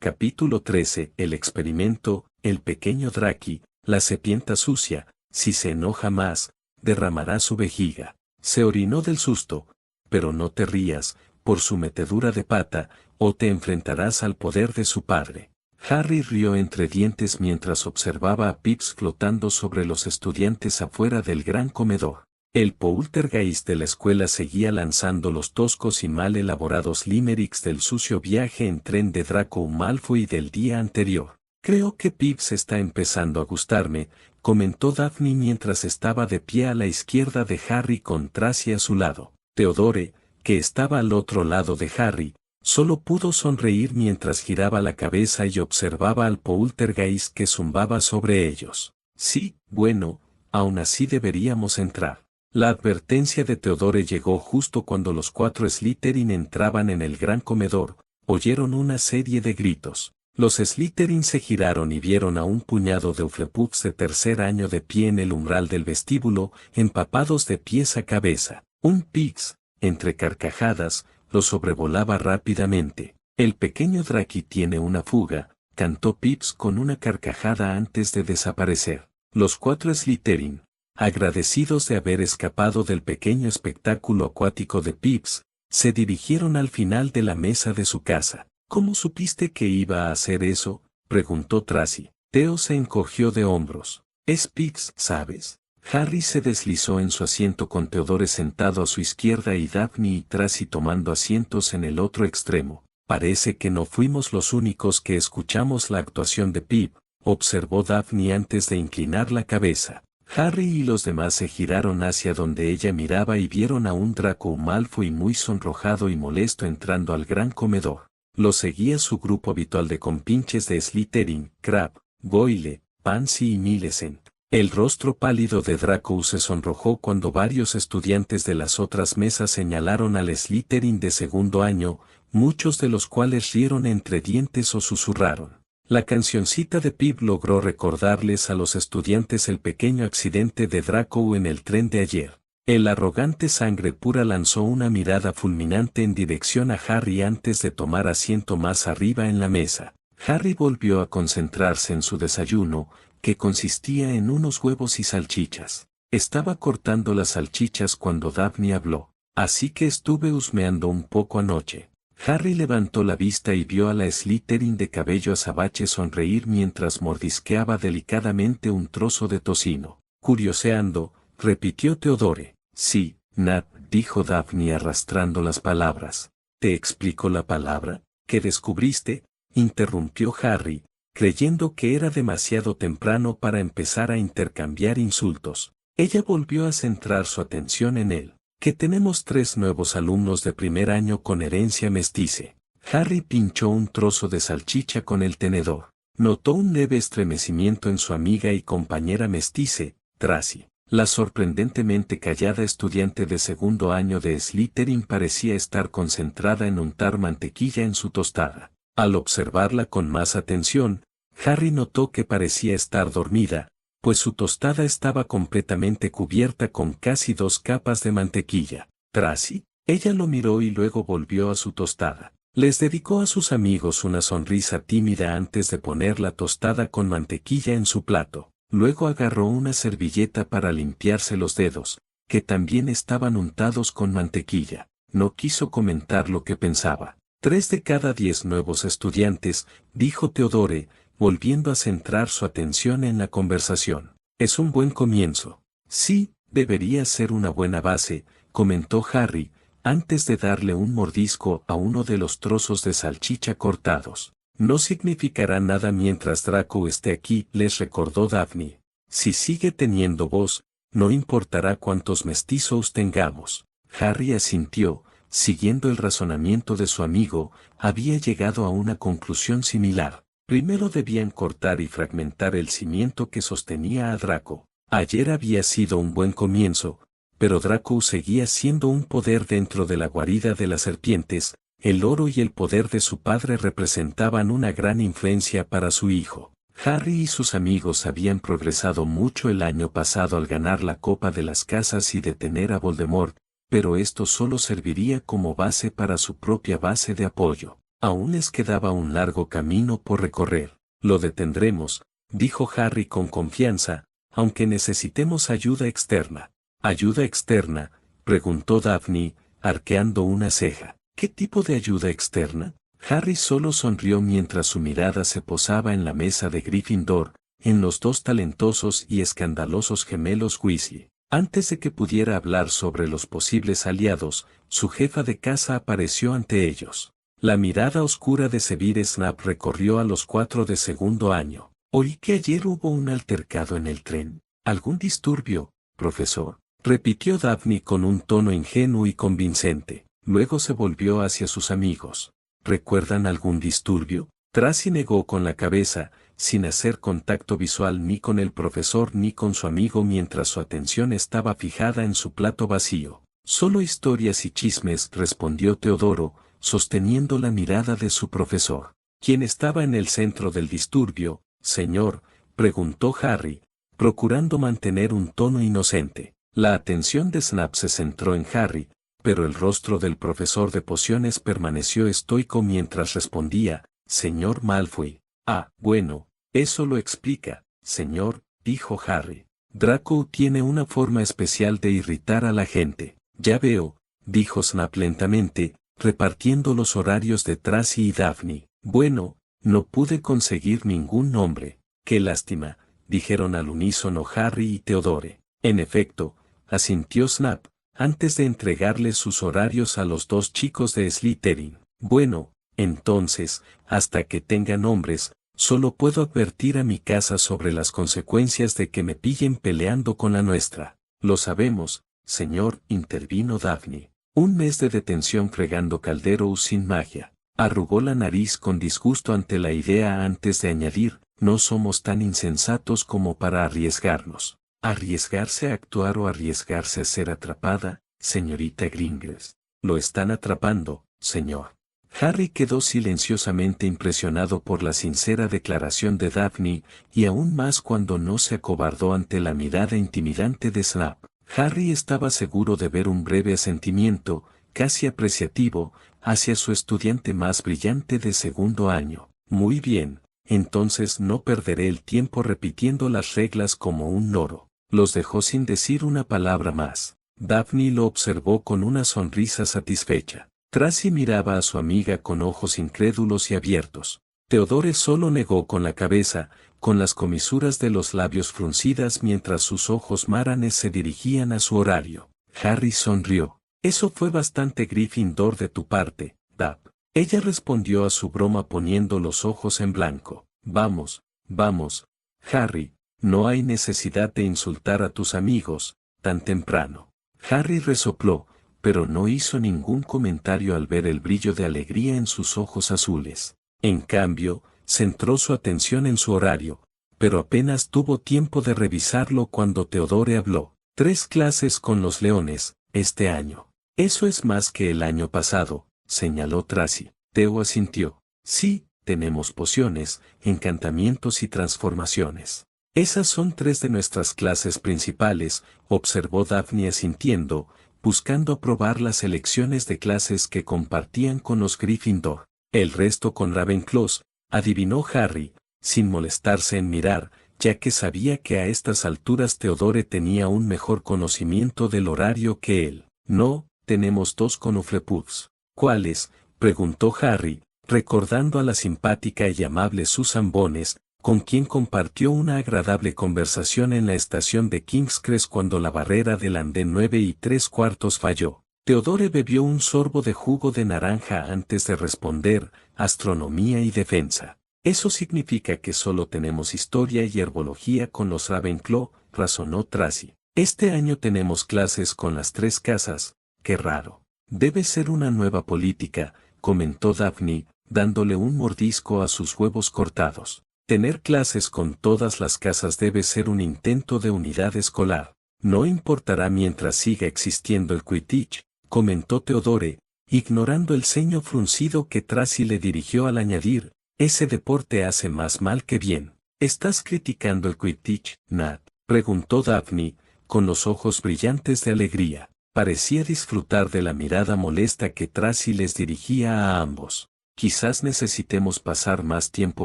Capítulo 13. El experimento. El pequeño Draki, la serpiente sucia, si se enoja más, derramará su vejiga. Se orinó del susto. Pero no te rías, por su metedura de pata, o te enfrentarás al poder de su padre. Harry rió entre dientes mientras observaba a Pips flotando sobre los estudiantes afuera del gran comedor. El poltergeist de la escuela seguía lanzando los toscos y mal elaborados limericks del sucio viaje en tren de Draco Malfoy del día anterior. Creo que Pips está empezando a gustarme, comentó Daphne mientras estaba de pie a la izquierda de Harry con Tracy a su lado. Theodore, que estaba al otro lado de Harry, solo pudo sonreír mientras giraba la cabeza y observaba al poltergeist que zumbaba sobre ellos. Sí, bueno, aún así deberíamos entrar. La advertencia de Theodore llegó justo cuando los 4 Slytherin entraban en el gran comedor. Oyeron una serie de gritos. Los Slytherin se giraron y vieron a un puñado de Hufflepuffs de tercer año de pie en el umbral del vestíbulo, empapados de pies a cabeza. Un Pix, entre carcajadas, lo sobrevolaba rápidamente. El pequeño Draki tiene una fuga, cantó Pips con una carcajada antes de desaparecer. Los 4 Slytherin, agradecidos de haber escapado del pequeño espectáculo acuático de Pips, se dirigieron al final de la mesa de su casa. ¿Cómo supiste que iba a hacer eso?, preguntó Tracy. Theo se encogió de hombros. Es Pips, ¿sabes? Harry se deslizó en su asiento con Theodore sentado a su izquierda y Daphne y Tracy tomando asientos en el otro extremo. Parece que no fuimos los únicos que escuchamos la actuación de Pip, observó Daphne antes de inclinar la cabeza. Harry y los demás se giraron hacia donde ella miraba y vieron a un Draco Malfoy muy sonrojado y molesto entrando al gran comedor. Lo seguía su grupo habitual de compinches de Slytherin, Crabbe, Goyle, Pansy y Millicent. El rostro pálido de Draco se sonrojó cuando varios estudiantes de las otras mesas señalaron al Slytherin de segundo año, muchos de los cuales rieron entre dientes o susurraron. La cancioncita de Pip logró recordarles a los estudiantes el pequeño accidente de Draco en el tren de ayer. El arrogante sangre pura lanzó una mirada fulminante en dirección a Harry antes de tomar asiento más arriba en la mesa. Harry volvió a concentrarse en su desayuno, que consistía en unos huevos y salchichas. Estaba cortando las salchichas cuando Daphne habló. Así que estuve husmeando un poco anoche. Harry levantó la vista y vio a la Slytherin de cabello azabache sonreír mientras mordisqueaba delicadamente un trozo de tocino. Curioseando, repitió Theodore. Sí, Nat, dijo Daphne arrastrando las palabras. ¿Te explico la palabra? ¿Qué descubriste?, interrumpió Harry, creyendo que era demasiado temprano para empezar a intercambiar insultos. Ella volvió a centrar su atención en él. Que tenemos 3 nuevos alumnos de primer año con herencia mestiza. Harry pinchó un trozo de salchicha con el tenedor. Notó un leve estremecimiento en su amiga y compañera mestiza, Tracy. La sorprendentemente callada estudiante de segundo año de Slytherin parecía estar concentrada en untar mantequilla en su tostada. Al observarla con más atención, Harry notó que parecía estar dormida, pues su tostada estaba completamente cubierta con casi 2 capas de mantequilla. ¿Tracy? Ella lo miró y luego volvió a su tostada. Les dedicó a sus amigos una sonrisa tímida antes de poner la tostada con mantequilla en su plato. Luego agarró una servilleta para limpiarse los dedos, que también estaban untados con mantequilla. No quiso comentar lo que pensaba. 3 de cada 10 nuevos estudiantes, dijo Theodore, volviendo a centrar su atención en la conversación. Es un buen comienzo. Sí, debería ser una buena base, comentó Harry, antes de darle un mordisco a uno de los trozos de salchicha cortados. No significará nada mientras Draco esté aquí, les recordó Daphne. Si sigue teniendo voz, no importará cuántos mestizos tengamos. Harry asintió, siguiendo el razonamiento de su amigo, había llegado a una conclusión similar. Primero debían cortar y fragmentar el cimiento que sostenía a Draco. Ayer había sido un buen comienzo, pero Draco seguía siendo un poder dentro de la guarida de las serpientes. El oro y el poder de su padre representaban una gran influencia para su hijo. Harry y sus amigos habían progresado mucho el año pasado al ganar la Copa de las Casas y detener a Voldemort, pero esto solo serviría como base para su propia base de apoyo. Aún les quedaba un largo camino por recorrer. Lo detendremos, dijo Harry con confianza, aunque necesitemos ayuda externa. ¿Ayuda externa?, preguntó Daphne, arqueando una ceja. ¿Qué tipo de ayuda externa? Harry solo sonrió mientras su mirada se posaba en la mesa de Gryffindor, en los dos talentosos y escandalosos gemelos Weasley. Antes de que pudiera hablar sobre los posibles aliados, su jefa de casa apareció ante ellos. La mirada oscura de Severus Snape recorrió a los 4 de segundo año. Oí que ayer hubo un altercado en el tren. ¿Algún disturbio, profesor?, repitió Daphne con un tono ingenuo y convincente. Luego se volvió hacia sus amigos. ¿Recuerdan algún disturbio? Tracy negó con la cabeza, sin hacer contacto visual ni con el profesor ni con su amigo mientras su atención estaba fijada en su plato vacío. Solo historias y chismes, respondió Teodoro, sosteniendo la mirada de su profesor. ¿Quién estaba en el centro del disturbio, señor?, preguntó Harry, procurando mantener un tono inocente. La atención de Snape se centró en Harry, pero el rostro del profesor de pociones permaneció estoico mientras respondía, señor Malfoy. Ah, bueno, eso lo explica, señor, dijo Harry. Draco tiene una forma especial de irritar a la gente. Ya veo, dijo Snape lentamente, repartiendo los horarios de Tracy y Daphne. Bueno, no pude conseguir ningún nombre. Qué lástima, dijeron al unísono Harry y Theodore. En efecto, asintió Snape, antes de entregarles sus horarios a los dos chicos de Slytherin. Bueno, entonces, hasta que tenga nombres, solo puedo advertir a mi casa sobre las consecuencias de que me pillen peleando con la nuestra. Lo sabemos, señor, intervino Daphne. Un mes de detención fregando calderos sin magia. Arrugó la nariz con disgusto ante la idea antes de añadir, no somos tan insensatos como para arriesgarnos. ¿Arriesgarse a actuar o arriesgarse a ser atrapada, señorita Gringles? Lo están atrapando, señor. Harry quedó silenciosamente impresionado por la sincera declaración de Daphne, y aún más cuando no se acobardó ante la mirada intimidante de Snape. Harry estaba seguro de ver un breve asentimiento, casi apreciativo, hacia su estudiante más brillante de segundo año. Muy bien, entonces no perderé el tiempo repitiendo las reglas como un loro. Los dejó sin decir una palabra más. Daphne lo observó con una sonrisa satisfecha. Tracy miraba a su amiga con ojos incrédulos y abiertos. Theodore solo negó con la cabeza, con las comisuras de los labios fruncidas mientras sus ojos maranes se dirigían a su horario. Harry sonrió. Eso fue bastante Gryffindor de tu parte, Dap. Ella respondió a su broma poniendo los ojos en blanco. Vamos, vamos, Harry, no hay necesidad de insultar a tus amigos, tan temprano. Harry resopló, pero no hizo ningún comentario al ver el brillo de alegría en sus ojos azules. En cambio, centró su atención en su horario, pero apenas tuvo tiempo de revisarlo cuando Theodore habló. 3 clases con los leones, este año. Eso es más que el año pasado, señaló Tracy. Theo asintió. Sí, tenemos pociones, encantamientos y transformaciones. Esas son 3 de nuestras clases principales, observó Daphne asintiendo, buscando aprobar las elecciones de clases que compartían con los Gryffindor. El resto con Ravenclaw, adivinó Harry, sin molestarse en mirar, ya que sabía que a estas alturas Theodore tenía un mejor conocimiento del horario que él. No, tenemos 2 con Hufflepuffs. ¿Cuáles?, preguntó Harry, recordando a la simpática y amable Susan Bones, con quien compartió una agradable conversación en la estación de King's Crest cuando la barrera del andén 9 3/4 falló. Theodore bebió un sorbo de jugo de naranja antes de responder, astronomía y defensa. Eso significa que solo tenemos historia y herbología con los Ravenclaw, razonó Tracy. Este año tenemos clases con las 3 casas, qué raro. Debe ser una nueva política, comentó Daphne, dándole un mordisco a sus huevos cortados. Tener clases con todas las casas debe ser un intento de unidad escolar. No importará mientras siga existiendo el Quidditch, comentó Theodore, ignorando el ceño fruncido que Tracy le dirigió al añadir, ese deporte hace más mal que bien. ¿Estás criticando el Quidditch, Nat?, preguntó Daphne, con los ojos brillantes de alegría. Parecía disfrutar de la mirada molesta que Tracy les dirigía a ambos. Quizás necesitemos pasar más tiempo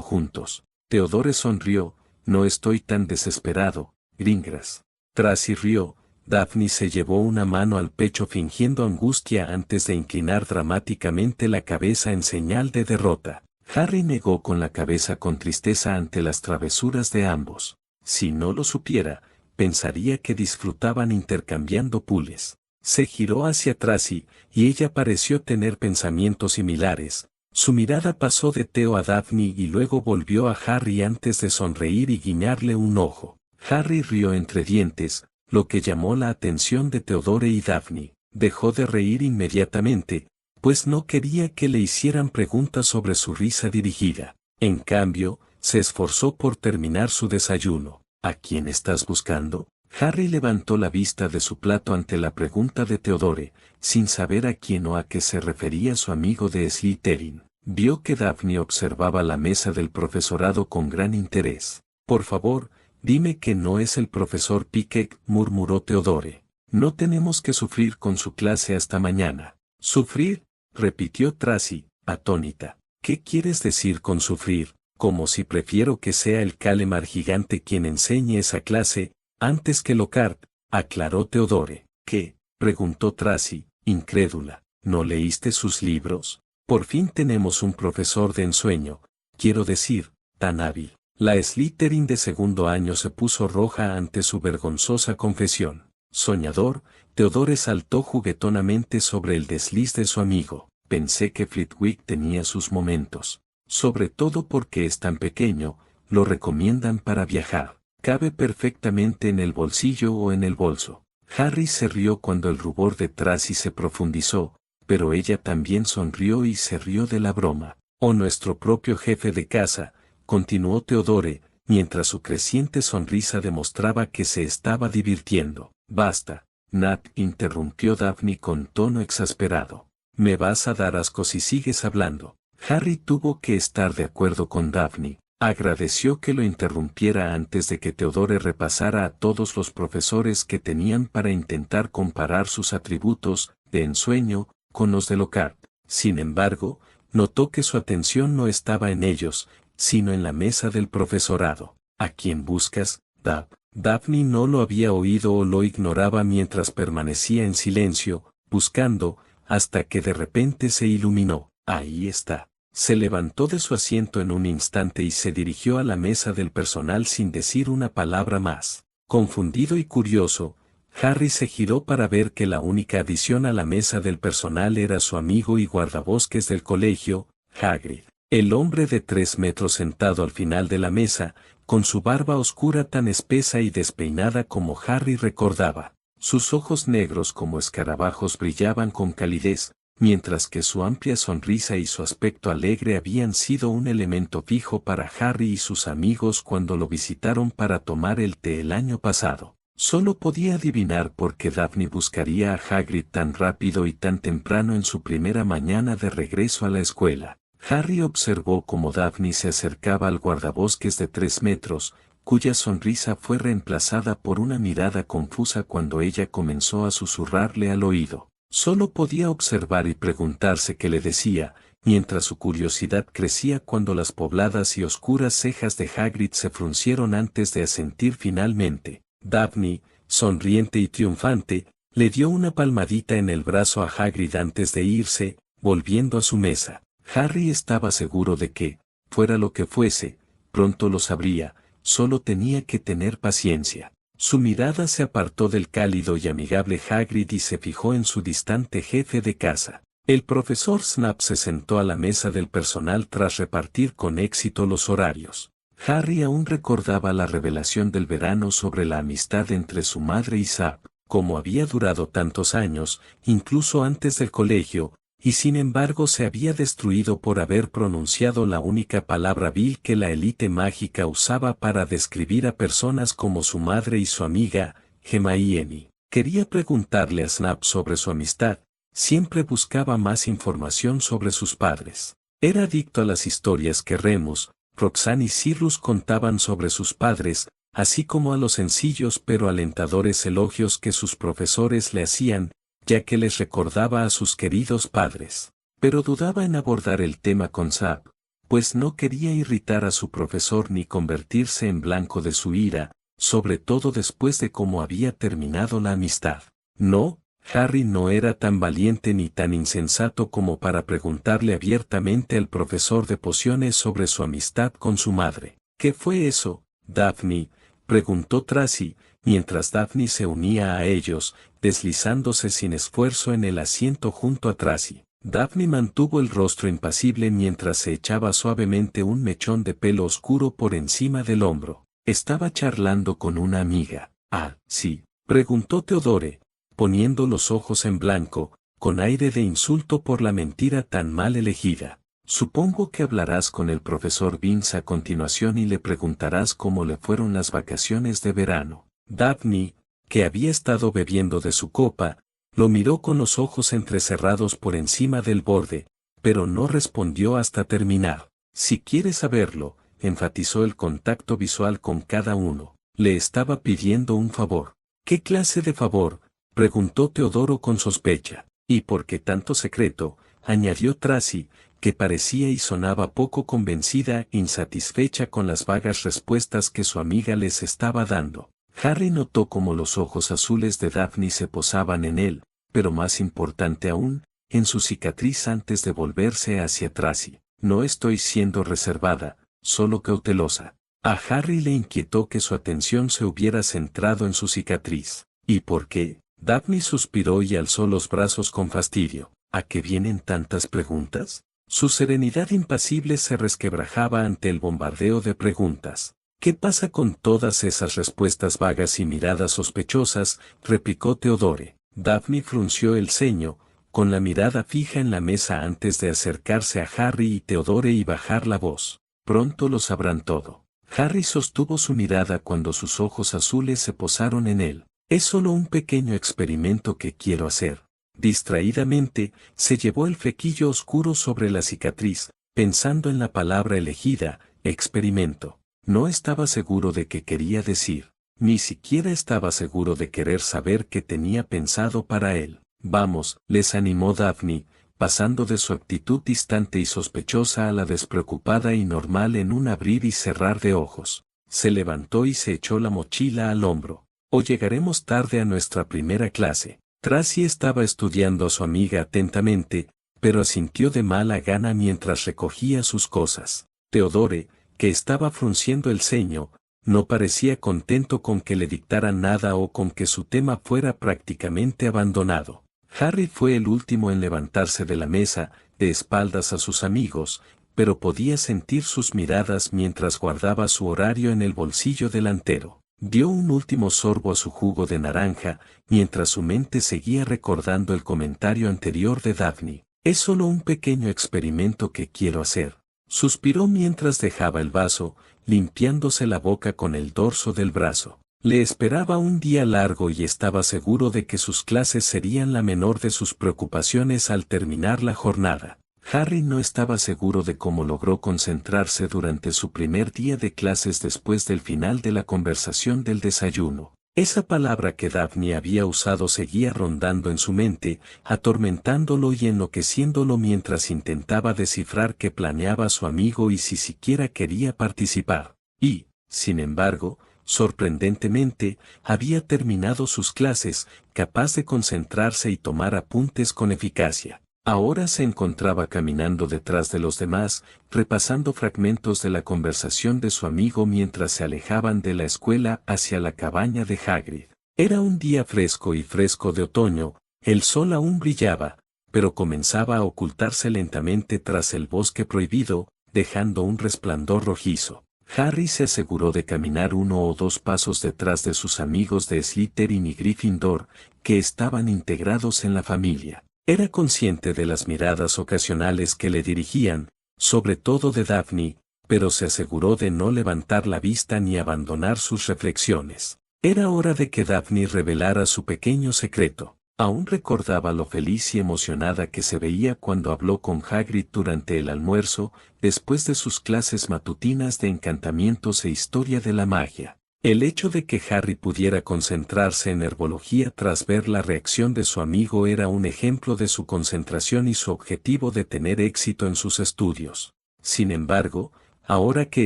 juntos. Theodore sonrió, no estoy tan desesperado, Greengrass. Tracy rió, Daphne se llevó una mano al pecho fingiendo angustia antes de inclinar dramáticamente la cabeza en señal de derrota. Harry negó con la cabeza con tristeza ante las travesuras de ambos. Si no lo supiera, pensaría que disfrutaban intercambiando pules. Se giró hacia Tracy, y ella pareció tener pensamientos similares. Su mirada pasó de Theo a Daphne y luego volvió a Harry antes de sonreír y guiñarle un ojo. Harry rió entre dientes, lo que llamó la atención de Theodore y Daphne. Dejó de reír inmediatamente, pues no quería que le hicieran preguntas sobre su risa dirigida. En cambio, se esforzó por terminar su desayuno. ¿A quién estás buscando? Harry levantó la vista de su plato ante la pregunta de Theodore, sin saber a quién o a qué se refería su amigo de Slytherin. Vio que Daphne observaba la mesa del profesorado con gran interés. Por favor, dime que no es el profesor Pickett, murmuró Theodore. No tenemos que sufrir con su clase hasta mañana. ¿Sufrir? Repitió Tracy, atónita. ¿Qué quieres decir con sufrir? Como si prefiero que sea el Calemar gigante quien enseñe esa clase, antes que Lockhart, aclaró Theodore. ¿Qué? Preguntó Tracy, incrédula. ¿No leíste sus libros? Por fin tenemos un profesor de ensueño, quiero decir, tan hábil. La Slytherin de segundo año se puso roja ante su vergonzosa confesión. Soñador, Theodore saltó juguetonamente sobre el desliz de su amigo. Pensé que Flitwick tenía sus momentos. Sobre todo porque es tan pequeño, lo recomiendan para viajar. Cabe perfectamente en el bolsillo o en el bolso. Harry se rió cuando el rubor de Tracy se profundizó, pero ella también sonrió y se rió de la broma. «Oh, nuestro propio jefe de casa», continuó Theodore, mientras su creciente sonrisa demostraba que se estaba divirtiendo. «Basta», Nat, interrumpió Daphne con tono exasperado. «Me vas a dar asco si sigues hablando». Harry tuvo que estar de acuerdo con Daphne. Agradeció que lo interrumpiera antes de que Theodore repasara a todos los profesores que tenían para intentar comparar sus atributos de ensueño con los de Lockhart. Sin embargo, notó que su atención no estaba en ellos, sino en la mesa del profesorado. ¿A quién buscas, Dab? Daphne no lo había oído o lo ignoraba mientras permanecía en silencio, buscando, hasta que de repente se iluminó. Ahí está. Se levantó de su asiento en un instante y se dirigió a la mesa del personal sin decir una palabra más. Confundido y curioso, Harry se giró para ver que la única adición a la mesa del personal era su amigo y guardabosques del colegio, Hagrid. El hombre de 3 metros sentado al final de la mesa, con su barba oscura tan espesa y despeinada como Harry recordaba. Sus ojos negros como escarabajos brillaban con calidez, mientras que su amplia sonrisa y su aspecto alegre habían sido un elemento fijo para Harry y sus amigos cuando lo visitaron para tomar el té el año pasado. Solo podía adivinar por qué Daphne buscaría a Hagrid tan rápido y tan temprano en su primera mañana de regreso a la escuela. Harry observó cómo Daphne se acercaba al guardabosques de 3 metros, cuya sonrisa fue reemplazada por una mirada confusa cuando ella comenzó a susurrarle al oído. Solo podía observar y preguntarse qué le decía, mientras su curiosidad crecía cuando las pobladas y oscuras cejas de Hagrid se fruncieron antes de asentir finalmente. Daphne, sonriente y triunfante, le dio una palmadita en el brazo a Hagrid antes de irse, volviendo a su mesa. Harry estaba seguro de que, fuera lo que fuese, pronto lo sabría, solo tenía que tener paciencia. Su mirada se apartó del cálido y amigable Hagrid y se fijó en su distante jefe de casa. El profesor Snap se sentó a la mesa del personal tras repartir con éxito los horarios. Harry aún recordaba la revelación del verano sobre la amistad entre su madre y Snap, como había durado tantos años, incluso antes del colegio, y sin embargo se había destruido por haber pronunciado la única palabra vil que la élite mágica usaba para describir a personas como su madre y su amiga, Hermione. Quería preguntarle a Snap sobre su amistad, siempre buscaba más información sobre sus padres. Era adicto a las historias que Remus, Roxanne y Cyrus contaban sobre sus padres, así como a los sencillos pero alentadores elogios que sus profesores le hacían, ya que les recordaba a sus queridos padres. pero dudaba en abordar el tema con Sap, pues no quería irritar a su profesor ni convertirse en blanco de su ira, sobre todo después de cómo había terminado la amistad. No, Harry no era tan valiente ni tan insensato como para preguntarle abiertamente al profesor de pociones sobre su amistad con su madre. ¿Qué fue eso, Daphne?, preguntó Tracy, mientras Daphne se unía a ellos, deslizándose sin esfuerzo en el asiento junto a Tracy. Daphne mantuvo el rostro impasible mientras se echaba suavemente un mechón de pelo oscuro por encima del hombro. Estaba charlando con una amiga. Ah, sí, preguntó Theodore, poniendo los ojos en blanco, con aire de insulto por la mentira tan mal elegida. Supongo que hablarás con el profesor Vince a continuación y le preguntarás cómo le fueron las vacaciones de verano. Daphne, que había estado bebiendo de su copa, lo miró con los ojos entrecerrados por encima del borde, pero no respondió hasta terminar. Si quieres saberlo, enfatizó el contacto visual con cada uno. Le estaba pidiendo un favor. ¿Qué clase de favor?, preguntó Teodoro con sospecha. ¿Y por qué tanto secreto?, añadió Tracy, que parecía y sonaba poco convencida, insatisfecha con las vagas respuestas que su amiga les estaba dando. Harry notó cómo los ojos azules de Daphne se posaban en él, pero más importante aún, en su cicatriz antes de volverse hacia Tracy. No estoy siendo reservada, solo cautelosa. A Harry le inquietó que su atención se hubiera centrado en su cicatriz. ¿Y por qué? Daphne suspiró y alzó los brazos con fastidio. ¿A qué vienen tantas preguntas? Su serenidad impasible se resquebrajaba ante el bombardeo de preguntas. ¿Qué pasa con todas esas respuestas vagas y miradas sospechosas?, replicó Theodore. Daphne frunció el ceño, con la mirada fija en la mesa antes de acercarse a Harry y Theodore y bajar la voz. Pronto lo sabrán todo. Harry sostuvo su mirada cuando sus ojos azules se posaron en él. Es solo un pequeño experimento que quiero hacer. Distraídamente, se llevó el flequillo oscuro sobre la cicatriz, pensando en la palabra elegida, experimento. No estaba seguro de qué quería decir. Ni siquiera estaba seguro de querer saber qué tenía pensado para él. Vamos, les animó Daphne, pasando de su actitud distante y sospechosa a la despreocupada y normal en un abrir y cerrar de ojos. Se levantó y se echó la mochila al hombro. O llegaremos tarde a nuestra primera clase. Tracy estaba estudiando a su amiga atentamente, pero asintió de mala gana mientras recogía sus cosas. Theodore, que estaba frunciendo el ceño, no parecía contento con que le dictaran nada o con que su tema fuera prácticamente abandonado. Harry fue el último en levantarse de la mesa, de espaldas a sus amigos, pero podía sentir sus miradas mientras guardaba su horario en el bolsillo delantero. Dio un último sorbo a su jugo de naranja, mientras su mente seguía recordando el comentario anterior de Daphne. Es solo un pequeño experimento que quiero hacer. Suspiró mientras dejaba el vaso, limpiándose la boca con el dorso del brazo. Le esperaba un día largo y estaba seguro de que sus clases serían la menor de sus preocupaciones al terminar la jornada. Harry no estaba seguro de cómo logró concentrarse durante su primer día de clases después del final de la conversación del desayuno. Esa palabra que Daphne había usado seguía rondando en su mente, atormentándolo y enloqueciéndolo mientras intentaba descifrar qué planeaba su amigo y si siquiera quería participar. Y, sin embargo, sorprendentemente, había terminado sus clases, capaz de concentrarse y tomar apuntes con eficacia. Ahora se encontraba caminando detrás de los demás, repasando fragmentos de la conversación de su amigo mientras se alejaban de la escuela hacia la cabaña de Hagrid. Era un día fresco y fresco de otoño, el sol aún brillaba, pero comenzaba a ocultarse lentamente tras el bosque prohibido, dejando un resplandor rojizo. Harry se aseguró de caminar 1 o 2 pasos detrás de sus amigos de Slytherin y Gryffindor, que estaban integrados en la familia. Era consciente de las miradas ocasionales que le dirigían, sobre todo de Daphne, pero se aseguró de no levantar la vista ni abandonar sus reflexiones. Era hora de que Daphne revelara su pequeño secreto. Aún recordaba lo feliz y emocionada que se veía cuando habló con Hagrid durante el almuerzo, después de sus clases matutinas de encantamientos e historia de la magia. El hecho de que Harry pudiera concentrarse en herbología tras ver la reacción de su amigo era un ejemplo de su concentración y su objetivo de tener éxito en sus estudios. Sin embargo, ahora que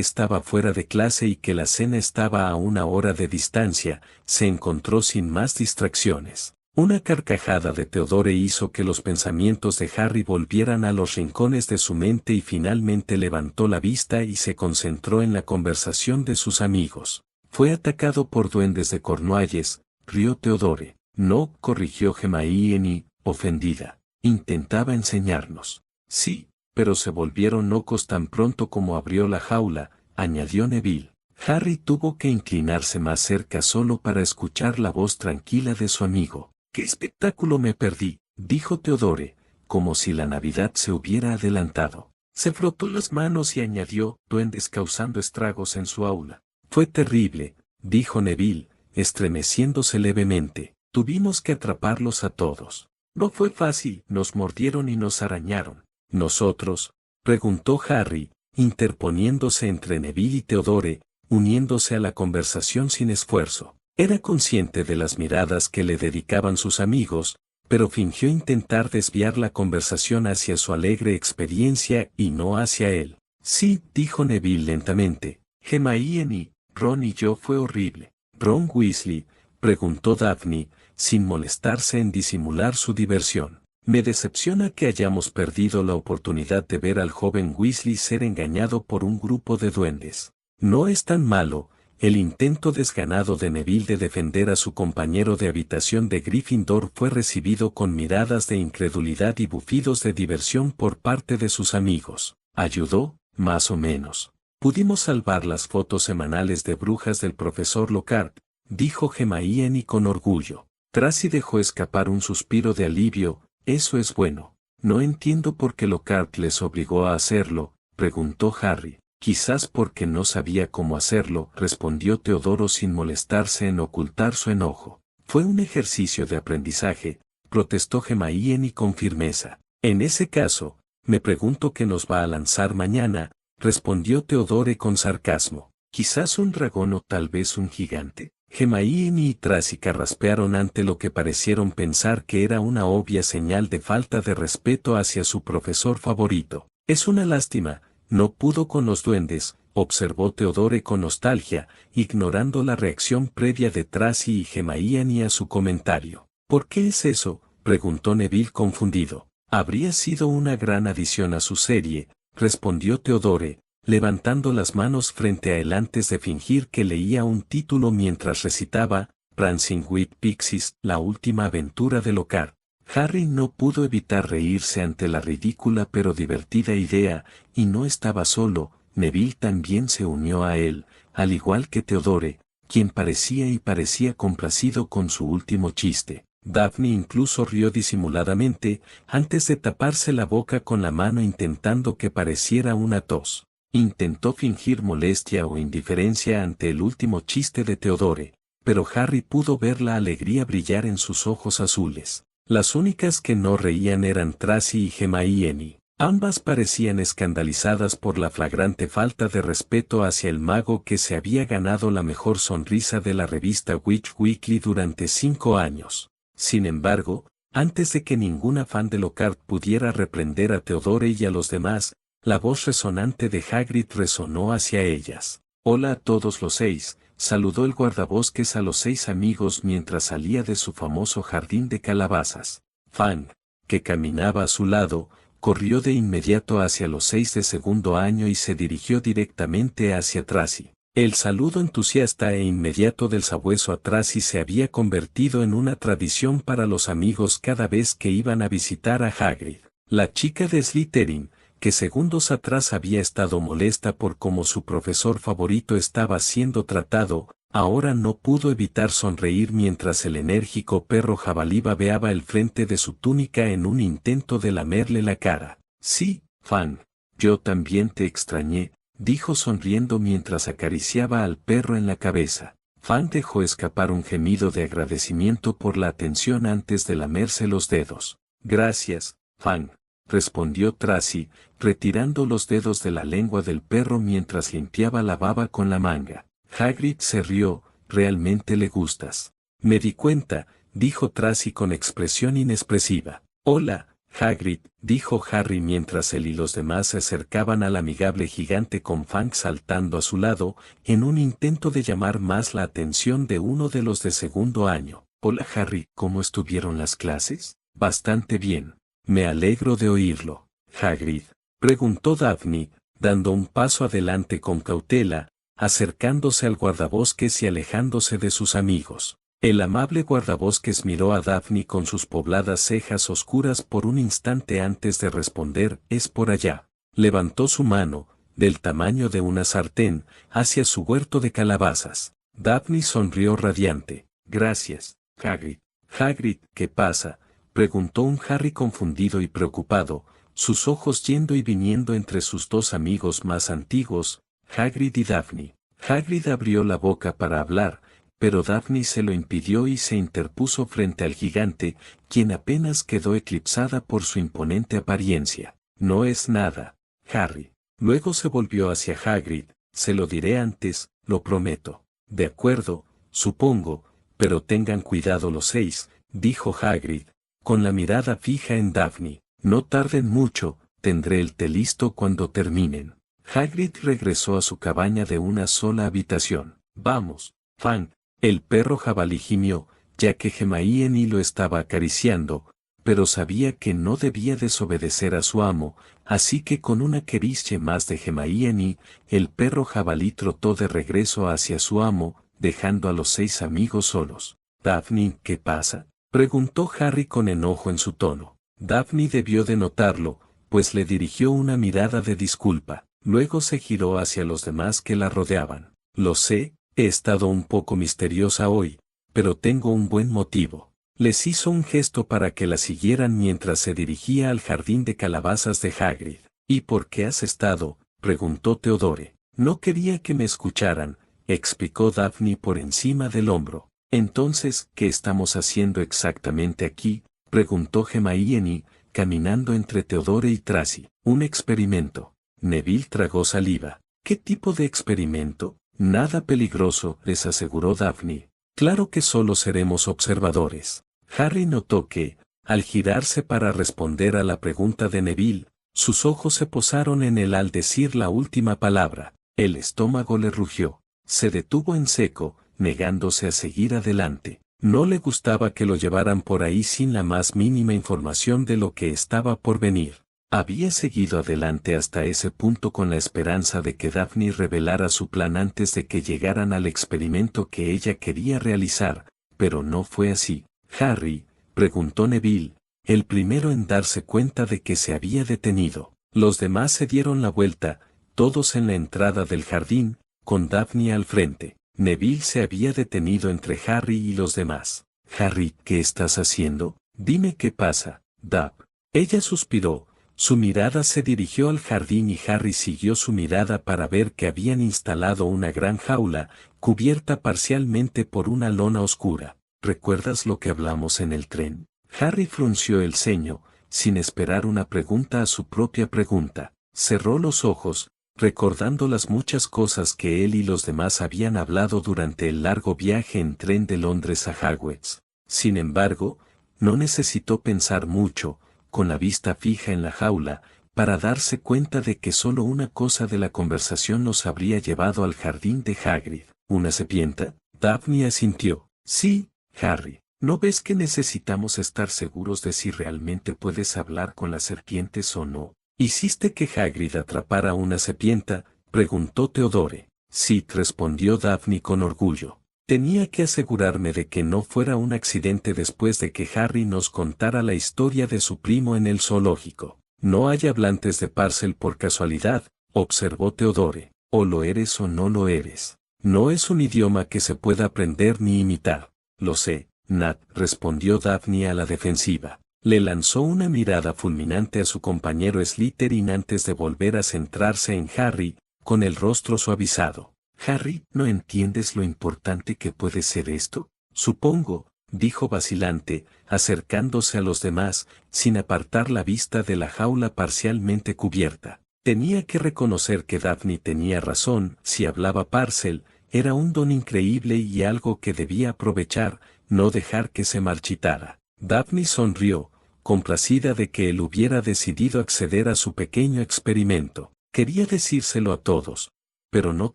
estaba fuera de clase y que la cena estaba a 1 hora de distancia, se encontró sin más distracciones. Una carcajada de Theodore hizo que los pensamientos de Harry volvieran a los rincones de su mente y finalmente levantó la vista y se concentró en la conversación de sus amigos. Fue atacado por duendes de Cornualles, rió Theodore. No, corrigió Hermione, ofendida. Intentaba enseñarnos. Sí, pero se volvieron locos tan pronto como abrió la jaula, añadió Neville. Harry tuvo que inclinarse más cerca solo para escuchar la voz tranquila de su amigo. ¡Qué espectáculo me perdí!, dijo Theodore, como si la Navidad se hubiera adelantado. Se frotó las manos y añadió, duendes causando estragos en su aula. Fue terrible, dijo Neville, estremeciéndose levemente. Tuvimos que atraparlos a todos. No fue fácil, nos mordieron y nos arañaron. ¿Nosotros?, preguntó Harry, interponiéndose entre Neville y Theodore, uniéndose a la conversación sin esfuerzo. Era consciente de las miradas que le dedicaban sus amigos, pero fingió intentar desviar la conversación hacia su alegre experiencia y no hacia él. Sí, dijo Neville lentamente. Hermione, Ron y yo fue horrible. ¿Ron Weasley?, preguntó Daphne, sin molestarse en disimular su diversión. Me decepciona que hayamos perdido la oportunidad de ver al joven Weasley ser engañado por un grupo de duendes. No es tan malo. El intento desganado de Neville de defender a su compañero de habitación de Gryffindor fue recibido con miradas de incredulidad y bufidos de diversión por parte de sus amigos. Ayudó, más o menos. Pudimos salvar las fotos semanales de brujas del profesor Lockhart, dijo Hermione con orgullo. Tracy dejó escapar un suspiro de alivio. Eso es bueno. No entiendo por qué Lockhart les obligó a hacerlo, preguntó Harry. Quizás porque no sabía cómo hacerlo, respondió Teodoro sin molestarse en ocultar su enojo. Fue un ejercicio de aprendizaje, protestó Hermione con firmeza. En ese caso, me pregunto qué nos va a lanzar mañana, respondió Theodore con sarcasmo. Quizás un dragón o tal vez un gigante. Hermione y Tracy carraspearon ante lo que parecieron pensar que era una obvia señal de falta de respeto hacia su profesor favorito. Es una lástima. No pudo con los duendes, observó Theodore con nostalgia, ignorando la reacción previa de Tracy y Hermione a su comentario. ¿Por qué es eso?, preguntó Neville confundido. Habría sido una gran adición a su serie, respondió Theodore, levantando las manos frente a él antes de fingir que leía un título mientras recitaba Prancing with Pixies, la última aventura de Lockhart. Harry no pudo evitar reírse ante la ridícula pero divertida idea, y no estaba solo. Neville también se unió a él, al igual que Theodore, quien parecía complacido con su último chiste. Daphne incluso rió disimuladamente, antes de taparse la boca con la mano intentando que pareciera una tos. Intentó fingir molestia o indiferencia ante el último chiste de Theodore, pero Harry pudo ver la alegría brillar en sus ojos azules. Las únicas que no reían eran Tracy y Hermione. Ambas parecían escandalizadas por la flagrante falta de respeto hacia el mago que se había ganado la mejor sonrisa de la revista Witch Weekly durante 5 años. Sin embargo, antes de que ninguna fan de Lockhart pudiera reprender a Theodore y a los demás, la voz resonante de Hagrid resonó hacia ellas. Hola a todos los 6. Saludó el guardabosques a los 6 amigos mientras salía de su famoso jardín de calabazas. Fang, que caminaba a su lado, corrió de inmediato hacia los 6 de segundo año y se dirigió directamente hacia Tracy. El saludo entusiasta e inmediato del sabueso a Tracy se había convertido en una tradición para los amigos cada vez que iban a visitar a Hagrid. La chica de Slytherin, que segundos atrás había estado molesta por cómo su profesor favorito estaba siendo tratado, ahora no pudo evitar sonreír mientras el enérgico perro jabalí babeaba el frente de su túnica en un intento de lamerle la cara. Sí, Fang, yo también te extrañé, dijo sonriendo mientras acariciaba al perro en la cabeza. Fang dejó escapar un gemido de agradecimiento por la atención antes de lamerse los dedos. Gracias, Fang, respondió Tracy, retirando los dedos de la lengua del perro mientras limpiaba la baba con la manga. Hagrid se rió, realmente le gustas. Me di cuenta, dijo Tracy con expresión inexpresiva. Hola, Hagrid, dijo Harry mientras él y los demás se acercaban al amigable gigante con Fang saltando a su lado, en un intento de llamar más la atención de uno de los de segundo año. Hola Harry, ¿cómo estuvieron las clases? Bastante bien. Me alegro de oírlo. Hagrid, preguntó Daphne, dando un paso adelante con cautela, acercándose al guardabosques y alejándose de sus amigos. El amable guardabosques miró a Daphne con sus pobladas cejas oscuras por un instante antes de responder, es por allá. Levantó su mano, del tamaño de una sartén, hacia su huerto de calabazas. Daphne sonrió radiante. Gracias, Hagrid. Hagrid, ¿qué pasa? Preguntó un Harry confundido y preocupado, sus ojos yendo y viniendo entre sus dos amigos más antiguos, Hagrid y Daphne. Hagrid abrió la boca para hablar, pero Daphne se lo impidió y se interpuso frente al gigante, quien apenas quedó eclipsada por su imponente apariencia. No es nada, Harry. Luego se volvió hacia Hagrid, se lo diré antes, lo prometo. De acuerdo, supongo, pero tengan cuidado los 6, dijo Hagrid, con la mirada fija en Daphne. No tarden mucho, tendré el té listo cuando terminen. Hagrid regresó a su cabaña de una sola habitación. Vamos, Fang. El perro jabalí gimió, ya que Hermione lo estaba acariciando, pero sabía que no debía desobedecer a su amo, así que con una querella más de Hermione, el perro jabalí trotó de regreso hacia su amo, dejando a los 6 amigos solos. Daphne, ¿qué pasa? Preguntó Harry con enojo en su tono. Daphne debió de notarlo, pues le dirigió una mirada de disculpa. Luego se giró hacia los demás que la rodeaban. Lo sé, he estado un poco misteriosa hoy, pero tengo un buen motivo. Les hizo un gesto para que la siguieran mientras se dirigía al jardín de calabazas de Hagrid. ¿Y por qué has estado? Preguntó Theodore. No quería que me escucharan, explicó Daphne por encima del hombro. Entonces, ¿qué estamos haciendo exactamente aquí? Preguntó Hermione, caminando entre Theodore y Tracy. Un experimento. Neville tragó saliva. ¿Qué tipo de experimento? Nada peligroso, les aseguró Daphne. Claro que solo seremos observadores. Harry notó que, al girarse para responder a la pregunta de Neville, sus ojos se posaron en él al decir la última palabra. El estómago le rugió. Se detuvo en seco, negándose a seguir adelante. No le gustaba que lo llevaran por ahí sin la más mínima información de lo que estaba por venir. Había seguido adelante hasta ese punto con la esperanza de que Daphne revelara su plan antes de que llegaran al experimento que ella quería realizar, pero no fue así. Harry, preguntó Neville, el primero en darse cuenta de que se había detenido. Los demás se dieron la vuelta, todos en la entrada del jardín, con Daphne al frente. Neville se había detenido entre Harry y los demás. Harry, ¿qué estás haciendo? Dime qué pasa, Dab. Ella suspiró. Su mirada se dirigió al jardín y Harry siguió su mirada para ver que habían instalado una gran jaula, cubierta parcialmente por una lona oscura. ¿Recuerdas lo que hablamos en el tren? Harry frunció el ceño, sin esperar una pregunta a su propia pregunta. Cerró los ojos, recordando las muchas cosas que él y los demás habían hablado durante el largo viaje en tren de Londres a Hogwarts. Sin embargo, no necesitó pensar mucho, con la vista fija en la jaula, para darse cuenta de que solo una cosa de la conversación los habría llevado al jardín de Hagrid. ¿Una serpiente? Daphne asintió. Sí, Harry. ¿No ves que necesitamos estar seguros de si realmente puedes hablar con las serpientes o no? ¿Hiciste que Hagrid atrapara una serpiente? Preguntó Theodore. Sí, respondió Daphne con orgullo. Tenía que asegurarme de que no fuera un accidente después de que Harry nos contara la historia de su primo en el zoológico. No hay hablantes de Parcel por casualidad, observó Theodore. O lo eres o no lo eres. No es un idioma que se pueda aprender ni imitar. Lo sé, Nat, respondió Daphne a la defensiva. Le lanzó una mirada fulminante a su compañero Slytherin antes de volver a centrarse en Harry, con el rostro suavizado. Harry, ¿no entiendes lo importante que puede ser esto? Supongo, dijo vacilante, acercándose a los demás, sin apartar la vista de la jaula parcialmente cubierta. Tenía que reconocer que Daphne tenía razón, si hablaba Parcel, Era un don increíble y algo que debía aprovechar, no dejar que se marchitara. Daphne sonrió, complacida de que él hubiera decidido acceder a su pequeño experimento. Quería decírselo a todos, pero no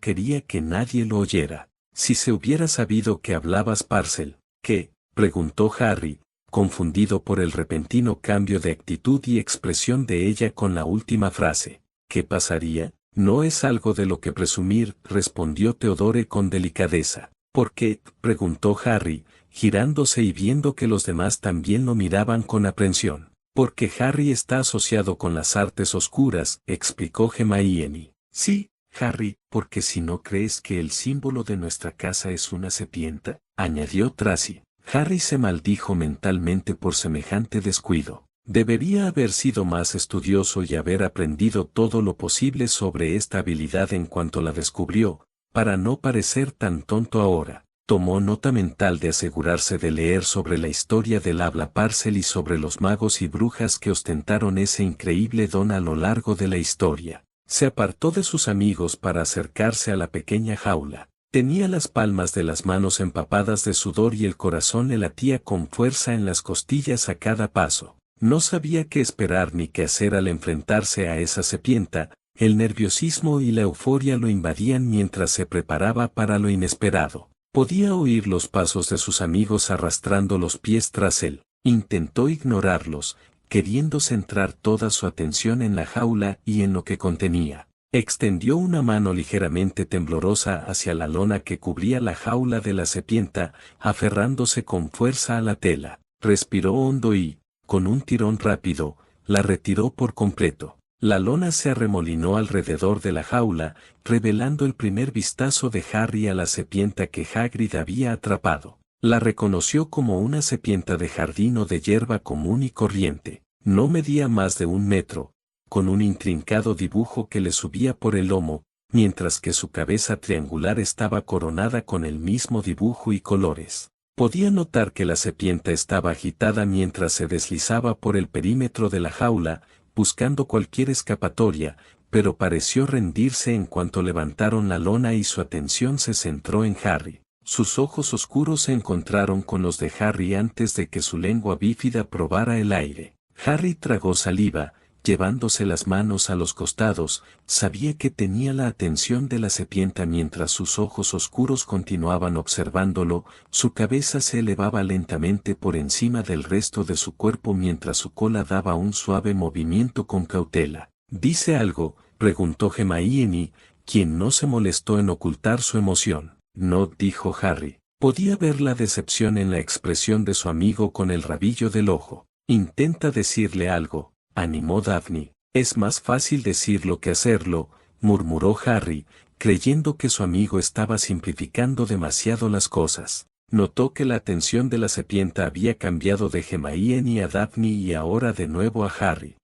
quería que nadie lo oyera. Si se hubiera sabido que hablabas Parcel, ¿qué? Preguntó Harry, confundido por el repentino cambio de actitud y expresión de ella con la última frase. ¿Qué pasaría? No es algo de lo que presumir, respondió Theodore con delicadeza. ¿Por qué? Preguntó Harry, girándose y viendo que los demás también lo miraban con aprensión. Porque Harry está asociado con las artes oscuras, explicó Hermione. Sí, Harry, porque si no crees que el símbolo de nuestra casa es una serpiente, añadió Tracy. Harry se maldijo mentalmente por semejante descuido. Debería haber sido más estudioso y haber aprendido todo lo posible sobre esta habilidad en cuanto la descubrió, para no parecer tan tonto ahora. Tomó nota mental de asegurarse de leer sobre la historia del habla Parcel y sobre los magos y brujas que ostentaron ese increíble don a lo largo de la historia. Se apartó de sus amigos para acercarse a la pequeña jaula. Tenía las palmas de las manos empapadas de sudor y el corazón le latía con fuerza en las costillas a cada paso. No sabía qué esperar ni qué hacer al enfrentarse a esa serpiente. El nerviosismo y la euforia lo invadían mientras se preparaba para lo inesperado. Podía oír los pasos de sus amigos arrastrando los pies tras él. Intentó ignorarlos, queriendo centrar toda su atención en la jaula y en lo que contenía. Extendió una mano ligeramente temblorosa hacia la lona que cubría la jaula de la serpiente, aferrándose con fuerza a la tela. Respiró hondo y, con un tirón rápido, la retiró por completo. La lona se arremolinó alrededor de la jaula, revelando el primer vistazo de Harry a la serpiente que Hagrid había atrapado. La reconoció como una serpiente de jardín o de hierba común y corriente. No medía más de 1 metro, con un intrincado dibujo que le subía por el lomo, mientras que su cabeza triangular estaba coronada con el mismo dibujo y colores. Podía notar que la serpiente estaba agitada mientras se deslizaba por el perímetro de la jaula, buscando cualquier escapatoria, pero pareció rendirse en cuanto levantaron la lona y su atención se centró en Harry. Sus ojos oscuros se encontraron con los de Harry antes de que su lengua bífida probara el aire. Harry tragó saliva, llevándose las manos a los costados, sabía que tenía la atención de la serpiente mientras sus ojos oscuros continuaban observándolo, su cabeza se elevaba lentamente por encima del resto de su cuerpo mientras su cola daba un suave movimiento con cautela. ¿Dice algo?, preguntó Hermione, quien no se molestó en ocultar su emoción. No, dijo Harry. Podía ver la decepción en la expresión de su amigo con el rabillo del ojo. Intenta decirle algo, animó Daphne. Es más fácil decirlo que hacerlo, murmuró Harry, creyendo que su amigo estaba simplificando demasiado las cosas. Notó que la atención de la serpiente había cambiado de Hermione a Daphne y ahora de nuevo a Harry.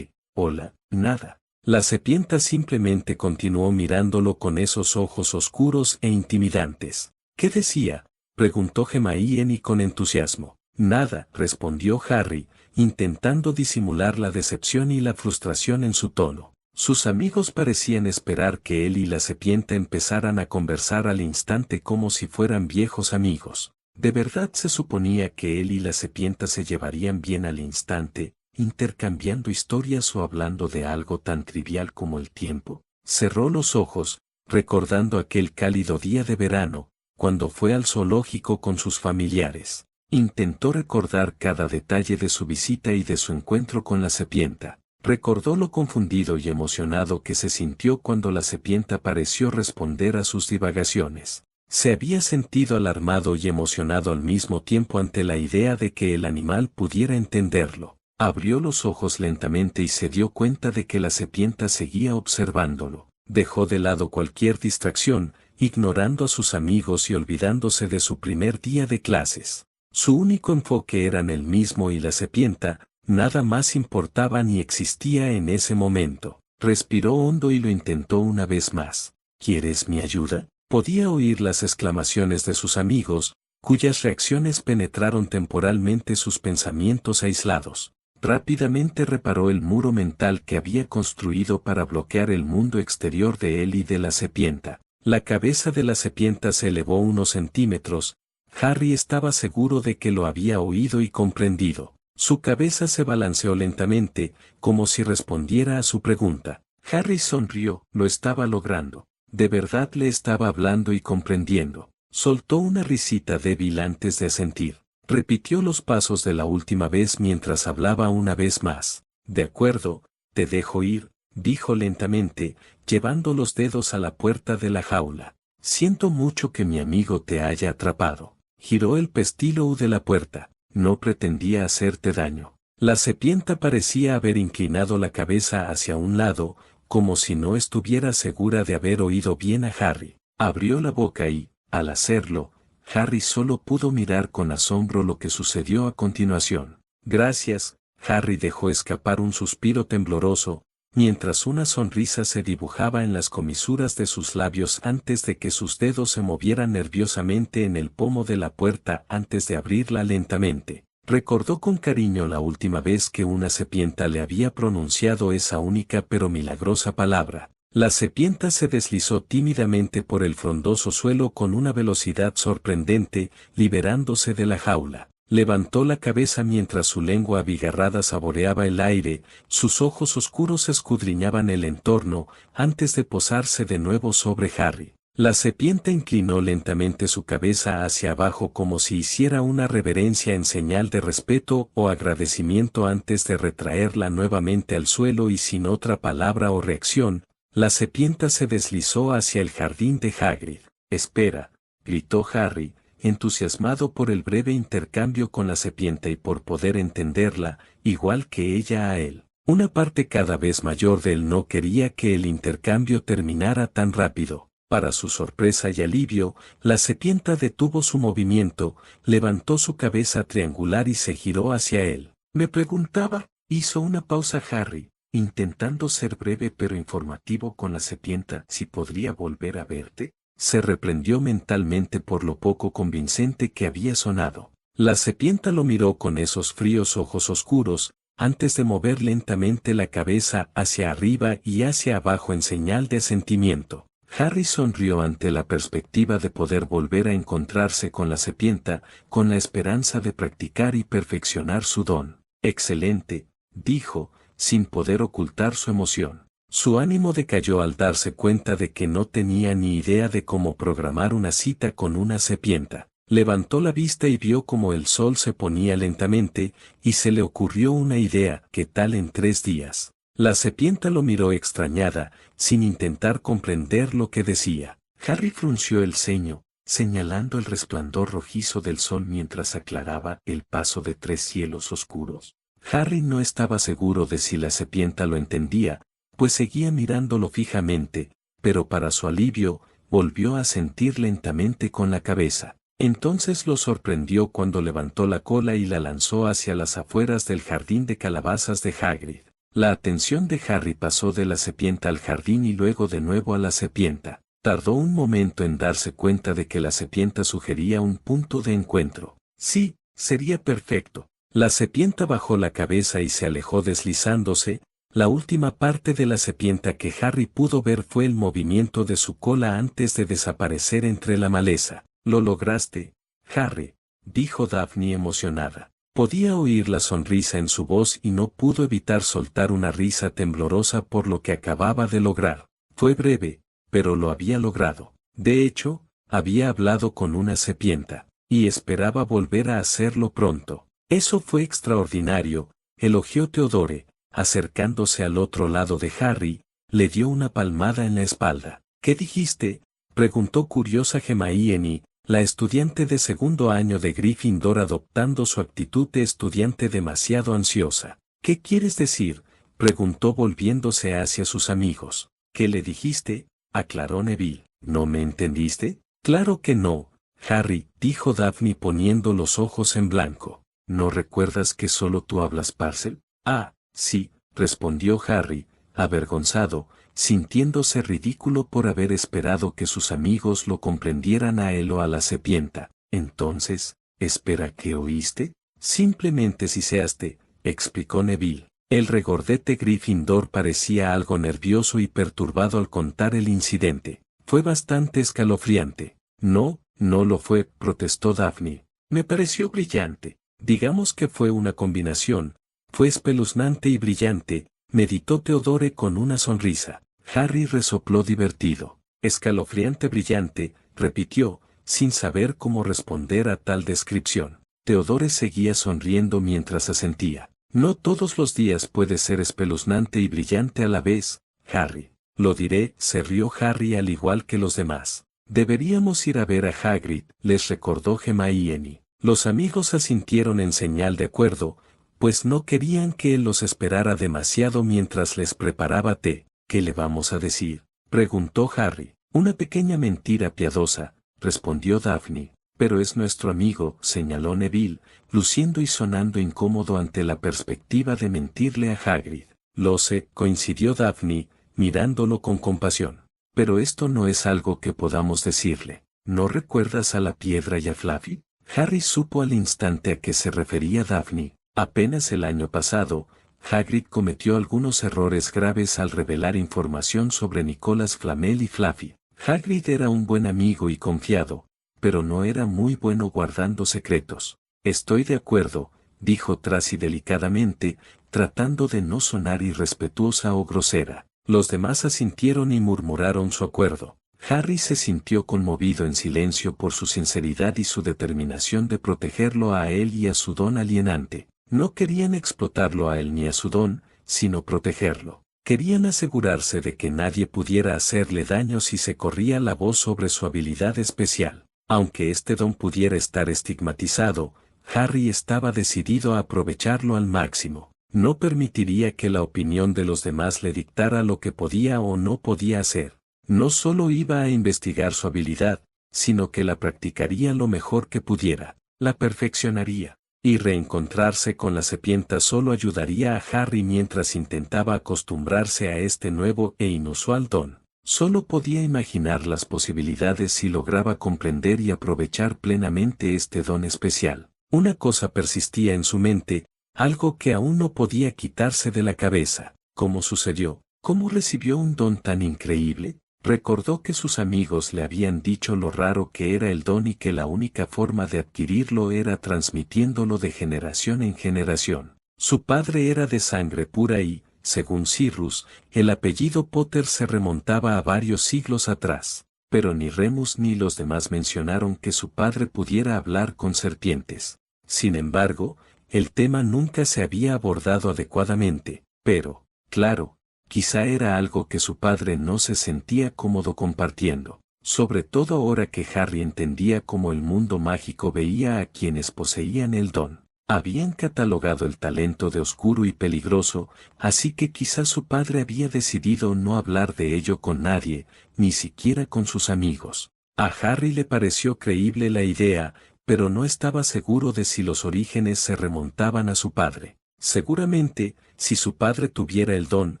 Hola, nada. La serpiente simplemente continuó mirándolo con esos ojos oscuros e intimidantes. ¿Qué decía?, preguntó Hermione con entusiasmo. Nada, respondió Harry, intentando disimular la decepción y la frustración en su tono. Sus amigos parecían esperar que él y la serpiente empezaran a conversar al instante como si fueran viejos amigos. ¿De verdad se suponía que él y la serpiente se llevarían bien al instante, intercambiando historias o hablando de algo tan trivial como el tiempo? Cerró los ojos, recordando aquel cálido día de verano, cuando fue al zoológico con sus familiares. Intentó recordar cada detalle de su visita y de su encuentro con la serpiente. Recordó lo confundido y emocionado que se sintió cuando la serpiente pareció responder a sus divagaciones. Se había sentido alarmado y emocionado al mismo tiempo ante la idea de que el animal pudiera entenderlo. Abrió los ojos lentamente y se dio cuenta de que la serpiente seguía observándolo. Dejó de lado cualquier distracción, ignorando a sus amigos y olvidándose de su primer día de clases. Su único enfoque eran él mismo y la serpiente, nada más importaba ni existía en ese momento. Respiró hondo y lo intentó una vez más. ¿Quieres mi ayuda? Podía oír las exclamaciones de sus amigos, cuyas reacciones penetraron temporalmente sus pensamientos aislados. Rápidamente reparó el muro mental que había construido para bloquear el mundo exterior de él y de la serpiente. La cabeza de la serpiente se elevó unos centímetros. Harry estaba seguro de que lo había oído y comprendido. Su cabeza se balanceó lentamente, como si respondiera a su pregunta. Harry sonrió, lo estaba logrando. De verdad le estaba hablando y comprendiendo. Soltó una risita débil antes de asentir. Repitió los pasos de la última vez mientras hablaba una vez más. De acuerdo, te dejo ir, dijo lentamente, llevando los dedos a la puerta de la jaula. Siento mucho que mi amigo te haya atrapado. Giró el pestillo de la puerta. No pretendía hacerte daño. La serpiente parecía haber inclinado la cabeza hacia un lado, como si no estuviera segura de haber oído bien a Harry. Abrió la boca y, al hacerlo, Harry solo pudo mirar con asombro lo que sucedió a continuación. Gracias, Harry dejó escapar un suspiro tembloroso, mientras una sonrisa se dibujaba en las comisuras de sus labios antes de que sus dedos se movieran nerviosamente en el pomo de la puerta antes de abrirla lentamente. Recordó con cariño la última vez que una serpiente le había pronunciado esa única pero milagrosa palabra. La serpiente se deslizó tímidamente por el frondoso suelo con una velocidad sorprendente, liberándose de la jaula. Levantó la cabeza mientras su lengua abigarrada saboreaba el aire, sus ojos oscuros escudriñaban el entorno, antes de posarse de nuevo sobre Harry. La serpiente inclinó lentamente su cabeza hacia abajo como si hiciera una reverencia en señal de respeto o agradecimiento antes de retraerla nuevamente al suelo y sin otra palabra o reacción, la serpiente se deslizó hacia el jardín de Hagrid. Espera, gritó Harry, entusiasmado por el breve intercambio con la serpiente y por poder entenderla, igual que ella a él. Una parte cada vez mayor de él no quería que el intercambio terminara tan rápido. Para su sorpresa y alivio, la serpiente detuvo su movimiento, levantó su cabeza triangular y se giró hacia él. Me preguntaba, hizo una pausa Harry, intentando ser breve pero informativo con la serpiente, si podría volver a verte. Se reprendió mentalmente por lo poco convincente que había sonado. La serpiente lo miró con esos fríos ojos oscuros, antes de mover lentamente la cabeza hacia arriba y hacia abajo en señal de asentimiento. Harry sonrió ante la perspectiva de poder volver a encontrarse con la serpiente, con la esperanza de practicar y perfeccionar su don. Excelente, dijo, sin poder ocultar su emoción. Su ánimo decayó al darse cuenta de que no tenía ni idea de cómo programar una cita con una serpiente. Levantó la vista y vio cómo el sol se ponía lentamente, y se le ocurrió una idea. ¿Qué tal en 3 días? La serpiente lo miró extrañada, sin intentar comprender lo que decía. Harry frunció el ceño, señalando el resplandor rojizo del sol mientras aclaraba el paso de 3 cielos oscuros. Harry no estaba seguro de si la serpiente lo entendía, pues seguía mirándolo fijamente, pero para su alivio, volvió a sentir lentamente con la cabeza. Entonces lo sorprendió cuando levantó la cola y la lanzó hacia las afueras del jardín de calabazas de Hagrid. La atención de Harry pasó de la serpiente al jardín y luego de nuevo a la serpiente. Tardó un momento en darse cuenta de que la serpiente sugería un punto de encuentro. Sí, sería perfecto. La serpiente bajó la cabeza y se alejó deslizándose. La última parte de la serpiente que Harry pudo ver fue el movimiento de su cola antes de desaparecer entre la maleza. Lo lograste, Harry, dijo Daphne emocionada. Podía oír la sonrisa en su voz y no pudo evitar soltar una risa temblorosa por lo que acababa de lograr. Fue breve, pero lo había logrado. De hecho, había hablado con una serpiente, y esperaba volver a hacerlo pronto. Eso fue extraordinario, elogió Theodore, acercándose al otro lado de Harry, le dio una palmada en la espalda. ¿Qué dijiste?, preguntó curiosa Hermione, la estudiante de segundo año de Gryffindor adoptando su actitud de estudiante demasiado ansiosa. ¿Qué quieres decir?, preguntó volviéndose hacia sus amigos. ¿Qué le dijiste?, aclaró Neville. ¿No me entendiste? Claro que no, Harry, dijo Daphne poniendo los ojos en blanco. ¿No recuerdas que solo tú hablas Parcel? Ah, sí, respondió Harry, avergonzado, sintiéndose ridículo por haber esperado que sus amigos lo comprendieran a él o a la serpiente. Entonces, espera, ¿qué oíste? Simplemente siseaste, explicó Neville. El regordete Gryffindor parecía algo nervioso y perturbado al contar el incidente. Fue bastante escalofriante. No, no lo fue, protestó Daphne. Me pareció brillante. Digamos que fue una combinación. Fue espeluznante y brillante, meditó Theodore con una sonrisa. Harry resopló divertido. Escalofriante brillante, repitió, sin saber cómo responder a tal descripción. Theodore seguía sonriendo mientras asentía. No todos los días puede ser espeluznante y brillante a la vez, Harry. Lo diré, se rió Harry al igual que los demás. Deberíamos ir a ver a Hagrid, les recordó Hermione. Los amigos asintieron en señal de acuerdo, pues no querían que él los esperara demasiado mientras les preparaba té. ¿Qué le vamos a decir?, preguntó Harry. Una pequeña mentira piadosa, respondió Daphne. Pero es nuestro amigo, señaló Neville, luciendo y sonando incómodo ante la perspectiva de mentirle a Hagrid. Lo sé, coincidió Daphne, mirándolo con compasión. Pero esto no es algo que podamos decirle. ¿No recuerdas a la piedra y a Fluffy? Harry supo al instante a qué se refería Daphne. Apenas el año pasado, Hagrid cometió algunos errores graves al revelar información sobre Nicolas Flamel y Fluffy. Hagrid era un buen amigo y confiado, pero no era muy bueno guardando secretos. Estoy de acuerdo, dijo Tracy delicadamente, tratando de no sonar irrespetuosa o grosera. Los demás asintieron y murmuraron su acuerdo. Harry se sintió conmovido en silencio por su sinceridad y su determinación de protegerlo a él y a su don alienante. No querían explotarlo a él ni a su don, sino protegerlo. Querían asegurarse de que nadie pudiera hacerle daño si se corría la voz sobre su habilidad especial. Aunque este don pudiera estar estigmatizado, Harry estaba decidido a aprovecharlo al máximo. No permitiría que la opinión de los demás le dictara lo que podía o no podía hacer. No solo iba a investigar su habilidad, sino que la practicaría lo mejor que pudiera. La perfeccionaría. Y reencontrarse con la serpienta solo ayudaría a Harry mientras intentaba acostumbrarse a este nuevo e inusual don. Solo podía imaginar las posibilidades si lograba comprender y aprovechar plenamente este don especial. Una cosa persistía en su mente, algo que aún no podía quitarse de la cabeza. ¿Cómo sucedió? ¿Cómo recibió un don tan increíble? Recordó que sus amigos le habían dicho lo raro que era el don y que la única forma de adquirirlo era transmitiéndolo de generación en generación. Su padre era de sangre pura y, según Cyrus, el apellido Potter se remontaba a varios siglos atrás. Pero ni Remus ni los demás mencionaron que su padre pudiera hablar con serpientes. Sin embargo, el tema nunca se había abordado adecuadamente, pero, claro, quizá era algo que su padre no se sentía cómodo compartiendo, sobre todo ahora que Harry entendía cómo el mundo mágico veía a quienes poseían el don. Habían catalogado el talento de oscuro y peligroso, así que quizá su padre había decidido no hablar de ello con nadie, ni siquiera con sus amigos. A Harry le pareció creíble la idea, pero no estaba seguro de si los orígenes se remontaban a su padre. Seguramente, si su padre tuviera el don,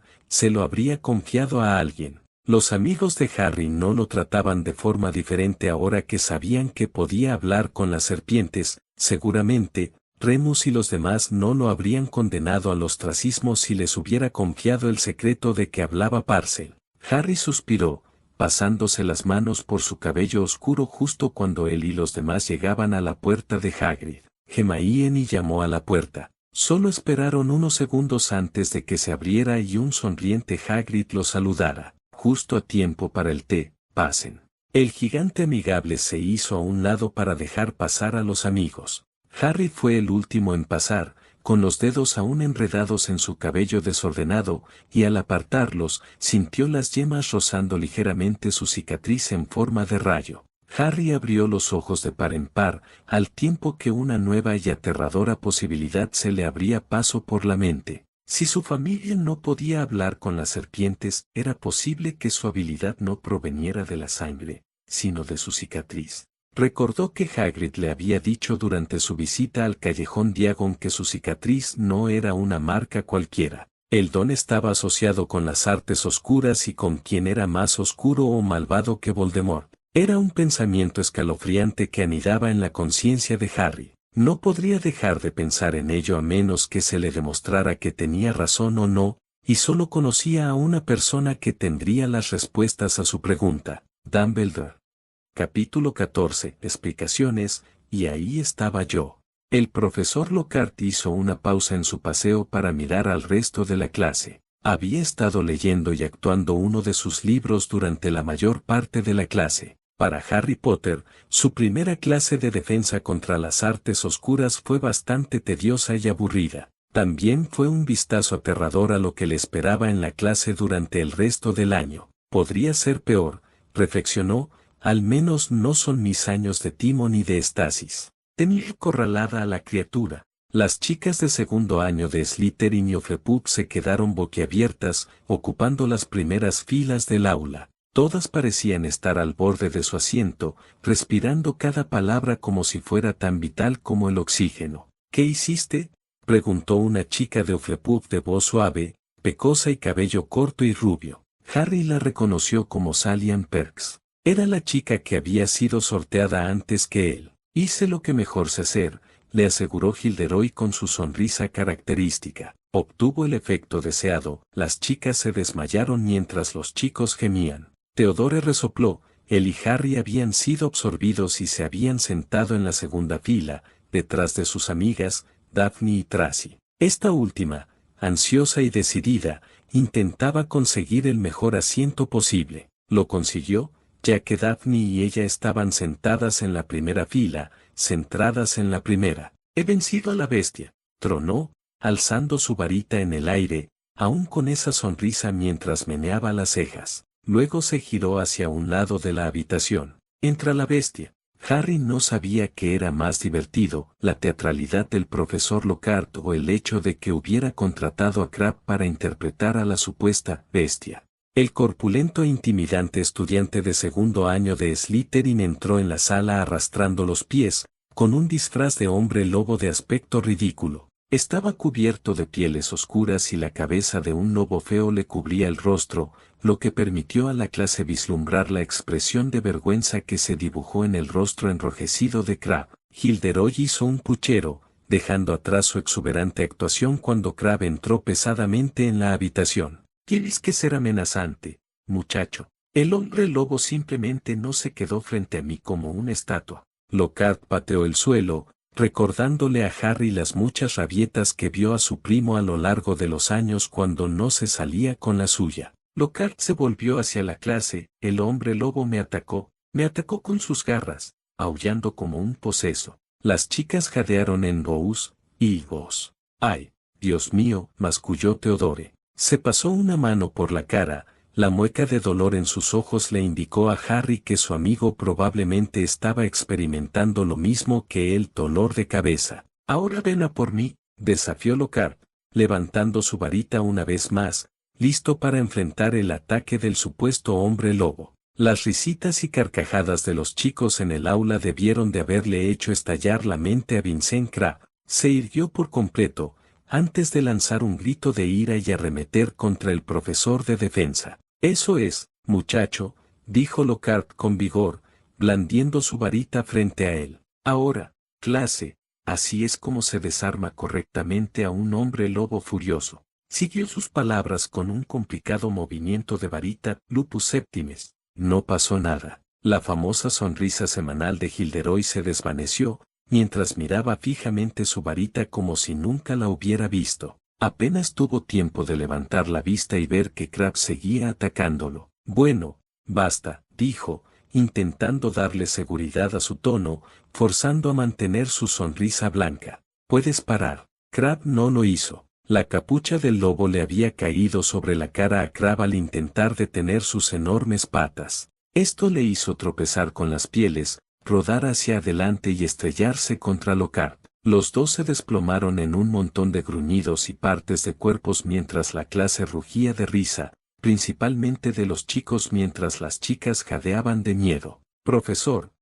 se lo habría confiado a alguien. Los amigos de Harry no lo trataban de forma diferente ahora que sabían que podía hablar con las serpientes. Seguramente, Remus y los demás no lo habrían condenado al ostracismo si les hubiera confiado el secreto de que hablaba Parcel. Harry suspiró, pasándose las manos por su cabello oscuro justo cuando él y los demás llegaban a la puerta de Hagrid. Hermione llamó a la puerta. Solo esperaron unos segundos antes de que se abriera y un sonriente Hagrid los saludara. Justo a tiempo para el té, pasen. El gigante amigable se hizo a un lado para dejar pasar a los amigos. Harry fue el último en pasar, con los dedos aún enredados en su cabello desordenado, y al apartarlos, sintió las yemas rozando ligeramente su cicatriz en forma de rayo. Harry abrió los ojos de par en par, al tiempo que una nueva y aterradora posibilidad se le abría paso por la mente. Si su familia no podía hablar con las serpientes, era posible que su habilidad no proveniera de la sangre, sino de su cicatriz. Recordó que Hagrid le había dicho durante su visita al callejón Diagon que su cicatriz no era una marca cualquiera. El don estaba asociado con las artes oscuras y con quien era más oscuro o malvado que Voldemort. Era un pensamiento escalofriante que anidaba en la conciencia de Harry. No podría dejar de pensar en ello a menos que se le demostrara que tenía razón o no, y solo conocía a una persona que tendría las respuestas a su pregunta. Dumbledore. Capítulo 14. Explicaciones, y ahí estaba yo. El profesor Lockhart hizo una pausa en su paseo para mirar al resto de la clase. Había estado leyendo y actuando uno de sus libros durante la mayor parte de la clase. Para Harry Potter, su primera clase de defensa contra las artes oscuras fue bastante tediosa y aburrida. También fue un vistazo aterrador a lo que le esperaba en la clase durante el resto del año. Podría ser peor, reflexionó, al menos no son mis años de timo ni de estasis. Tenía acorralada a la criatura. Las chicas de segundo año de Slytherin y Hufflepuff se quedaron boquiabiertas, ocupando las primeras filas del aula. Todas parecían estar al borde de su asiento, respirando cada palabra como si fuera tan vital como el oxígeno. ¿Qué hiciste?, preguntó una chica de Hufflepuff de voz suave, pecosa y cabello corto y rubio. Harry la reconoció como Sally Ann Perks. Era la chica que había sido sorteada antes que él. Hice lo que mejor sé hacer, le aseguró Gilderoy con su sonrisa característica. Obtuvo el efecto deseado, las chicas se desmayaron mientras los chicos gemían. Theodore resopló, él y Harry habían sido absorbidos y se habían sentado en la segunda fila, detrás de sus amigas, Daphne y Tracy. Esta última, ansiosa y decidida, intentaba conseguir el mejor asiento posible. Lo consiguió, ya que Daphne y ella estaban sentadas en la primera fila, centradas en la primera. He vencido a la bestia, tronó, alzando su varita en el aire, aún con esa sonrisa mientras meneaba las cejas. Luego se giró hacia un lado de la habitación. Entra la bestia. Harry no sabía qué era más divertido, la teatralidad del profesor Lockhart o el hecho de que hubiera contratado a Crabbe para interpretar a la supuesta bestia. El corpulento e intimidante estudiante de segundo año de Slytherin entró en la sala arrastrando los pies, con un disfraz de hombre lobo de aspecto ridículo. Estaba cubierto de pieles oscuras y la cabeza de un lobo feo le cubría el rostro, lo que permitió a la clase vislumbrar la expresión de vergüenza que se dibujó en el rostro enrojecido de Crabbe. Gilderoy hizo un puchero, dejando atrás su exuberante actuación cuando Crabbe entró pesadamente en la habitación. Tienes que ser amenazante, muchacho. El hombre lobo simplemente no se quedó frente a mí como una estatua. Lockhart pateó el suelo, recordándole a Harry las muchas rabietas que vio a su primo a lo largo de los años cuando no se salía con la suya. Lockhart se volvió hacia la clase, el hombre lobo me atacó con sus garras, aullando como un poseso. Las chicas jadearon en voz y voz. ¡Ay, Dios mío!, masculló Theodore. Se pasó una mano por la cara, la mueca de dolor en sus ojos le indicó a Harry que su amigo probablemente estaba experimentando lo mismo que él, dolor de cabeza. Ahora ven a por mí, desafió Lockhart, levantando su varita una vez más, listo para enfrentar el ataque del supuesto hombre lobo. Las risitas y carcajadas de los chicos en el aula debieron de haberle hecho estallar la mente a Vincent Crabbe. Se irguió por completo, antes de lanzar un grito de ira y arremeter contra el profesor de defensa. Eso es, muchacho, dijo Lockhart con vigor, blandiendo su varita frente a él. Ahora, clase, así es como se desarma correctamente a un hombre lobo furioso. Siguió sus palabras con un complicado movimiento de varita, lupus septimes. No pasó nada. La famosa sonrisa semanal de Gilderoy se desvaneció, mientras miraba fijamente su varita como si nunca la hubiera visto. Apenas tuvo tiempo de levantar la vista y ver que Crabbe seguía atacándolo. Bueno, basta, dijo, intentando darle seguridad a su tono, forzando a mantener su sonrisa blanca. Puedes parar. Crabbe no lo hizo. La capucha del lobo le había caído sobre la cara a Crabbe al intentar detener sus enormes patas. Esto le hizo tropezar con las pieles, rodar hacia adelante y estrellarse contra Lockhart. Los dos se desplomaron en un montón de gruñidos y partes de cuerpos mientras la clase rugía de risa, principalmente de los chicos mientras las chicas jadeaban de miedo. Profesor,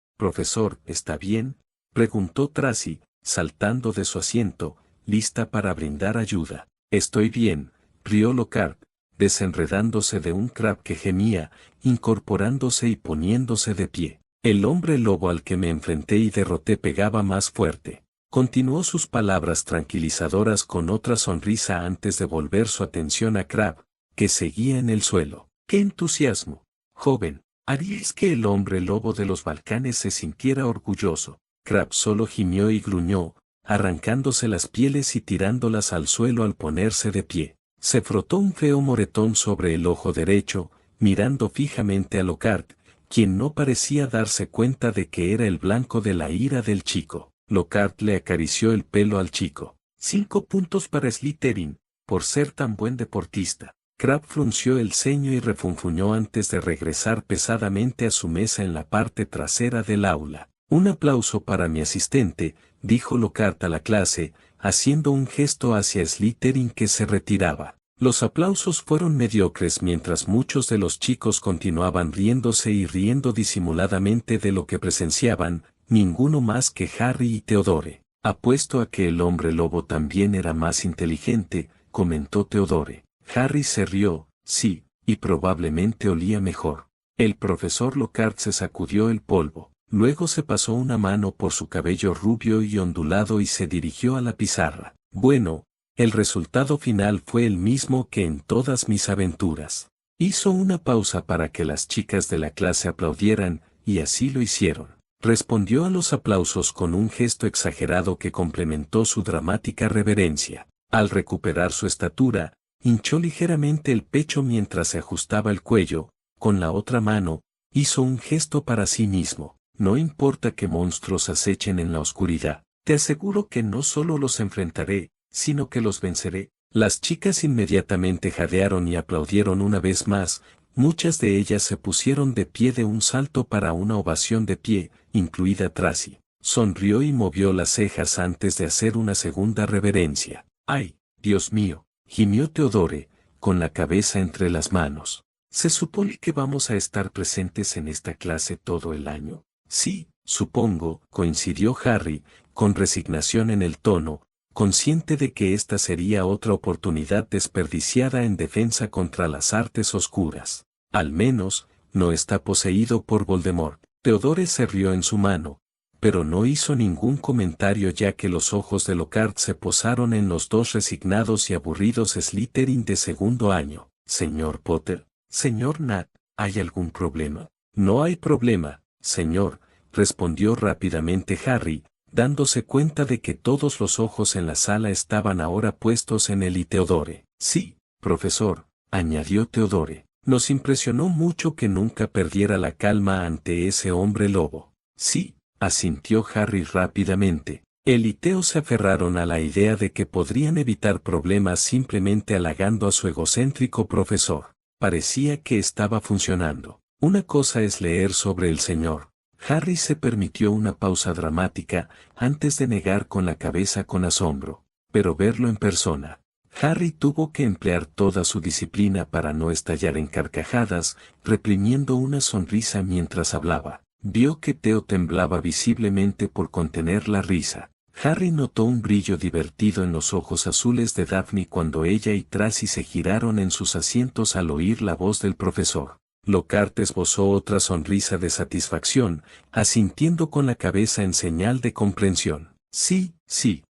¿está bien?, preguntó Tracy, saltando de su asiento, lista para brindar ayuda. Estoy bien, rió Lockhart, desenredándose de un Crabbe que gemía, incorporándose y poniéndose de pie. El hombre lobo al que me enfrenté y derroté pegaba más fuerte. Continuó sus palabras tranquilizadoras con otra sonrisa antes de volver su atención a Crabbe, que seguía en el suelo. ¡Qué entusiasmo, joven! Haríais que el hombre lobo de los Balcanes se sintiera orgulloso. Crabbe solo gimió y gruñó, arrancándose las pieles y tirándolas al suelo al ponerse de pie. Se frotó un feo moretón sobre el ojo derecho, mirando fijamente a Lockhart, quien no parecía darse cuenta de que era el blanco de la ira del chico. Lockhart le acarició el pelo al chico. 5 puntos para Slytherin, por ser tan buen deportista. Crabbe frunció el ceño y refunfuñó antes de regresar pesadamente a su mesa en la parte trasera del aula. Un aplauso para mi asistente, dijo Lockhart a la clase, haciendo un gesto hacia Slytherin que se retiraba. Los aplausos fueron mediocres mientras muchos de los chicos continuaban riéndose y riendo disimuladamente de lo que presenciaban, ninguno más que Harry y Theodore. Apuesto a que el hombre lobo también era más inteligente, comentó Theodore. Harry se rió, sí, y probablemente olía mejor. El profesor Lockhart se sacudió el polvo, luego se pasó una mano por su cabello rubio y ondulado y se dirigió a la pizarra. Bueno, el resultado final fue el mismo que en todas mis aventuras. Hizo una pausa para que las chicas de la clase aplaudieran, y así lo hicieron. Respondió a los aplausos con un gesto exagerado que complementó su dramática reverencia. Al recuperar su estatura, hinchó ligeramente el pecho mientras se ajustaba el cuello, con la otra mano, hizo un gesto para sí mismo. No importa qué monstruos acechen en la oscuridad, te aseguro que no solo los enfrentaré, sino que los venceré. Las chicas inmediatamente jadearon y aplaudieron una vez más, muchas de ellas se pusieron de pie de un salto para una ovación de pie, incluida Tracy. Sonrió y movió las cejas antes de hacer una segunda reverencia. ¡Ay, Dios mío!, gimió Theodore, con la cabeza entre las manos. ¿Se supone que vamos a estar presentes en esta clase todo el año? Sí, supongo, coincidió Harry, con resignación en el tono, consciente de que esta sería otra oportunidad desperdiciada en defensa contra las artes oscuras. Al menos, no está poseído por Voldemort. Theodore se rió en su mano, pero no hizo ningún comentario ya que los ojos de Lockhart se posaron en los dos resignados y aburridos Slytherin de segundo año. Señor Potter, señor Nat, ¿hay algún problema? No hay problema, señor, respondió rápidamente Harry, dándose cuenta de que todos los ojos en la sala estaban ahora puestos en él y Theodore. Sí, profesor, añadió Theodore. Nos impresionó mucho que nunca perdiera la calma ante ese hombre lobo. Sí, asintió Harry rápidamente. Él y Theo se aferraron a la idea de que podrían evitar problemas simplemente halagando a su egocéntrico profesor. Parecía que estaba funcionando. Una cosa es leer sobre el señor. Harry se permitió una pausa dramática, antes de negar con la cabeza con asombro. Pero verlo en persona. Harry tuvo que emplear toda su disciplina para no estallar en carcajadas, reprimiendo una sonrisa mientras hablaba. Vio que Theo temblaba visiblemente por contener la risa. Harry notó un brillo divertido en los ojos azules de Daphne cuando ella y Tracy se giraron en sus asientos al oír la voz del profesor. Lockhart esbozó otra sonrisa de satisfacción, asintiendo con la cabeza en señal de comprensión. Sí,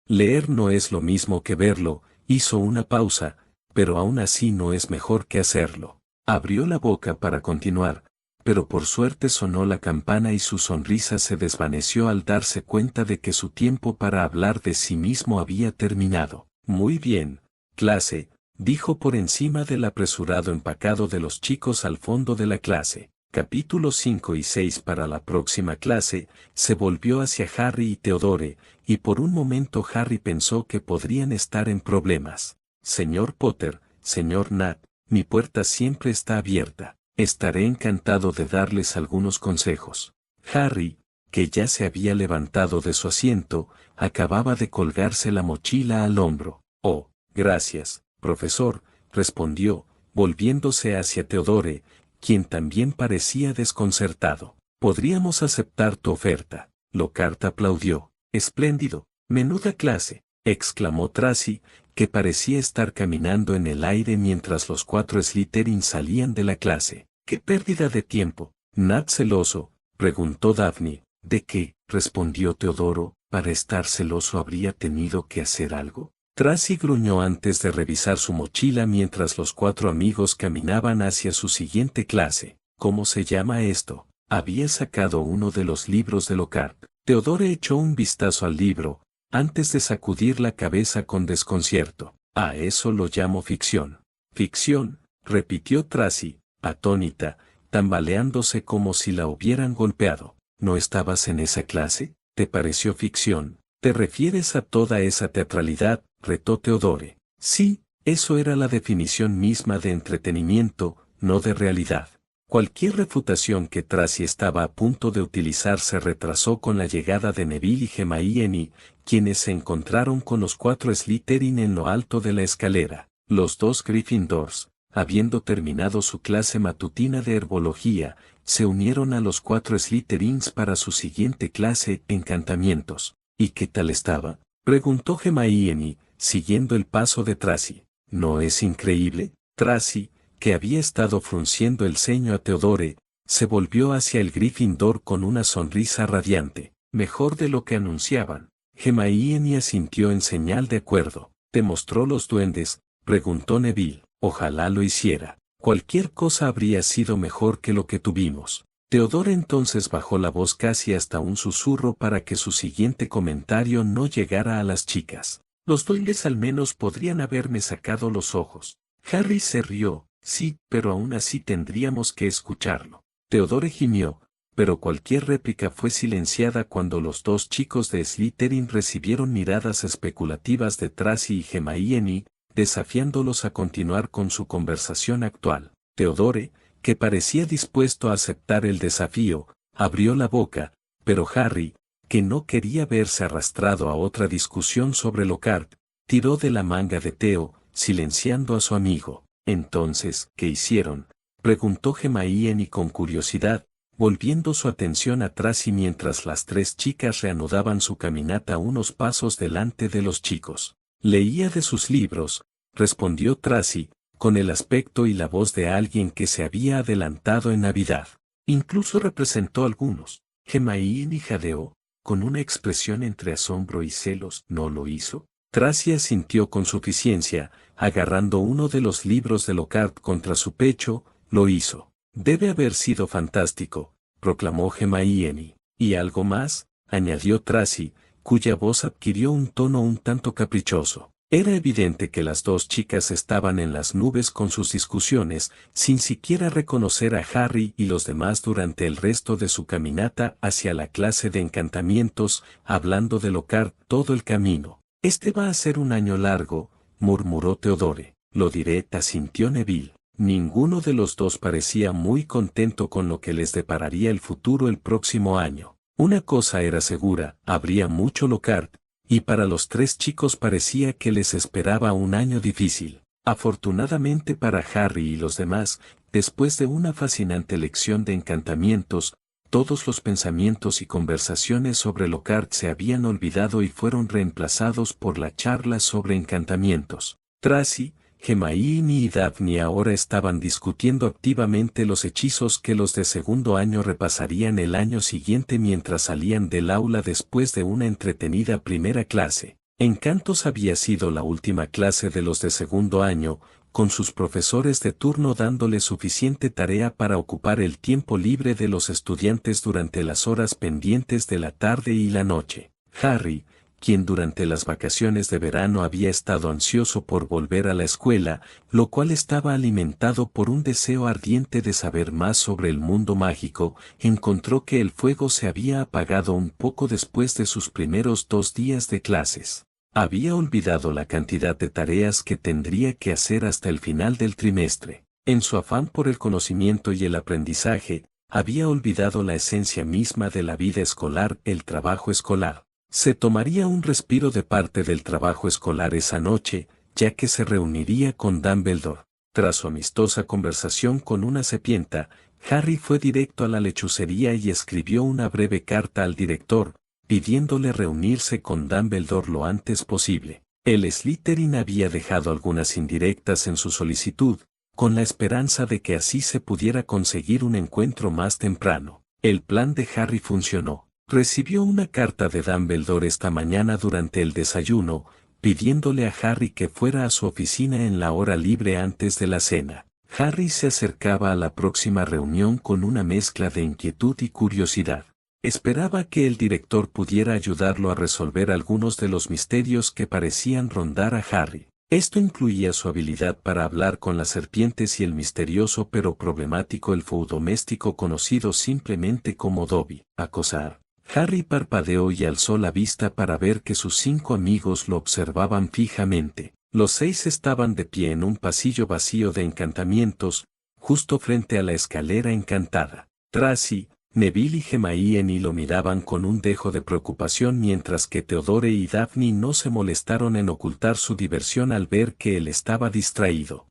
leer no es lo mismo que verlo, hizo una pausa, pero aún así no es mejor que hacerlo. Abrió la boca para continuar, pero por suerte sonó la campana y su sonrisa se desvaneció al darse cuenta de que su tiempo para hablar de sí mismo había terminado. Muy bien, clase, dijo por encima del apresurado empacado de los chicos al fondo de la clase. Capítulos 5 y 6 para la próxima clase, se volvió hacia Harry y Theodore, y por un momento Harry pensó que podrían estar en problemas. Señor Potter, señor Nat, mi puerta siempre está abierta. Estaré encantado de darles algunos consejos. Harry, que ya se había levantado de su asiento, acababa de colgarse la mochila al hombro. Oh, gracias, profesor, respondió, volviéndose hacia Theodore, quien también parecía desconcertado. Podríamos aceptar tu oferta. Lockhart aplaudió. Espléndido. Menuda clase, exclamó Tracy, que parecía estar caminando en el aire mientras los 4 Slytherin salían de la clase. ¡Qué pérdida de tiempo! Nat celoso, preguntó Daphne. ¿De qué?, respondió Teodoro. ¿Para estar celoso habría tenido que hacer algo? Tracy gruñó antes de revisar su mochila mientras los 4 amigos caminaban hacia su siguiente clase. ¿Cómo se llama esto? Había sacado uno de los libros de Lockhart. Theodore echó un vistazo al libro, antes de sacudir la cabeza con desconcierto. A eso lo llamo ficción. Ficción, repitió Tracy, atónita, tambaleándose como si la hubieran golpeado. ¿No estabas en esa clase? ¿Te pareció ficción? ¿Te refieres a toda esa teatralidad? Retó Theodore. Sí, eso era la definición misma de entretenimiento, no de realidad. Cualquier refutación que Tracy estaba a punto de utilizar se retrasó con la llegada de Neville y Hermione, quienes se encontraron con los 4 Slytherin en lo alto de la escalera. Los 2 Gryffindors, habiendo terminado su clase matutina de herbología, se unieron a los 4 Slytherins para su siguiente clase, encantamientos. ¿Y qué tal estaba? Preguntó Hermione, siguiendo el paso de Tracy. ¿No es increíble? Tracy, que había estado frunciendo el ceño a Theodore, se volvió hacia el Gryffindor con una sonrisa radiante. Mejor de lo que anunciaban. Hermione asintió en señal de acuerdo. ¿Te mostró los duendes? Preguntó Neville. Ojalá lo hiciera. Cualquier cosa habría sido mejor que lo que tuvimos. Theodore entonces bajó la voz casi hasta un susurro para que su siguiente comentario no llegara a las chicas. Los duendes al menos podrían haberme sacado los ojos. Harry se rió. Sí, pero aún así tendríamos que escucharlo. Theodore gimió, pero cualquier réplica fue silenciada cuando los 2 chicos de Slytherin recibieron miradas especulativas de Tracy y Hermione, desafiándolos a continuar con su conversación actual. Theodore, que parecía dispuesto a aceptar el desafío, abrió la boca, pero Harry, que no quería verse arrastrado a otra discusión sobre Lockhart, tiró de la manga de Theo, silenciando a su amigo. Entonces, ¿qué hicieron? Preguntó Hermione con curiosidad, volviendo su atención a Tracy mientras las 3 chicas reanudaban su caminata unos pasos delante de los chicos. Leía de sus libros, respondió Tracy, con el aspecto y la voz de alguien que se había adelantado en Navidad. Incluso representó algunos. Hermione jadeó, con una expresión entre asombro y celos. ¿No lo hizo? Tracy asintió con suficiencia, agarrando uno de los libros de Lockhart contra su pecho. Lo hizo. Debe haber sido fantástico, proclamó Hermione. ¿Y algo más? Añadió Tracy, cuya voz adquirió un tono un tanto caprichoso. Era evidente que las 2 chicas estaban en las nubes con sus discusiones, sin siquiera reconocer a Harry y los demás durante el resto de su caminata hacia la clase de encantamientos, hablando de Lockhart todo el camino. Este va a ser un año largo, murmuró Theodore. Lo diré, asintió Neville. Ninguno de los 2 parecía muy contento con lo que les depararía el futuro el próximo año. Una cosa era segura, habría mucho Lockhart, y para los 3 chicos parecía que les esperaba un año difícil. Afortunadamente para Harry y los demás, después de una fascinante lección de encantamientos, todos los pensamientos y conversaciones sobre Lockhart se habían olvidado y fueron reemplazados por la charla sobre encantamientos. Tracy, Hermione y Daphne ahora estaban discutiendo activamente los hechizos que los de segundo año repasarían el año siguiente mientras salían del aula después de una entretenida primera clase. Encantos había sido la última clase de los de segundo año, con sus profesores de turno dándoles suficiente tarea para ocupar el tiempo libre de los estudiantes durante las horas pendientes de la tarde y la noche. Harry, quien durante las vacaciones de verano había estado ansioso por volver a la escuela, lo cual estaba alimentado por un deseo ardiente de saber más sobre el mundo mágico, encontró que el fuego se había apagado un poco después de sus primeros 2 días de clases. Había olvidado la cantidad de tareas que tendría que hacer hasta el final del trimestre. En su afán por el conocimiento y el aprendizaje, había olvidado la esencia misma de la vida escolar, el trabajo escolar. Se tomaría un respiro de parte del trabajo escolar esa noche, ya que se reuniría con Dumbledore. Tras su amistosa conversación con una serpienta, Harry fue directo a la lechucería y escribió una breve carta al director, pidiéndole reunirse con Dumbledore lo antes posible. El Slytherin había dejado algunas indirectas en su solicitud, con la esperanza de que así se pudiera conseguir un encuentro más temprano. El plan de Harry funcionó. Recibió una carta de Dumbledore esta mañana durante el desayuno, pidiéndole a Harry que fuera a su oficina en la hora libre antes de la cena. Harry se acercaba a la próxima reunión con una mezcla de inquietud y curiosidad. Esperaba que el director pudiera ayudarlo a resolver algunos de los misterios que parecían rondar a Harry. Esto incluía su habilidad para hablar con las serpientes y el misterioso pero problemático elfo doméstico conocido simplemente como Dobby. Acosar. Harry parpadeó y alzó la vista para ver que sus 5 amigos lo observaban fijamente. Los 6 estaban de pie en un pasillo vacío de encantamientos, justo frente a la escalera encantada. Tracy, Neville y Hermione lo miraban con un dejo de preocupación mientras que Theodore y Daphne no se molestaron en ocultar su diversión al ver que él estaba distraído.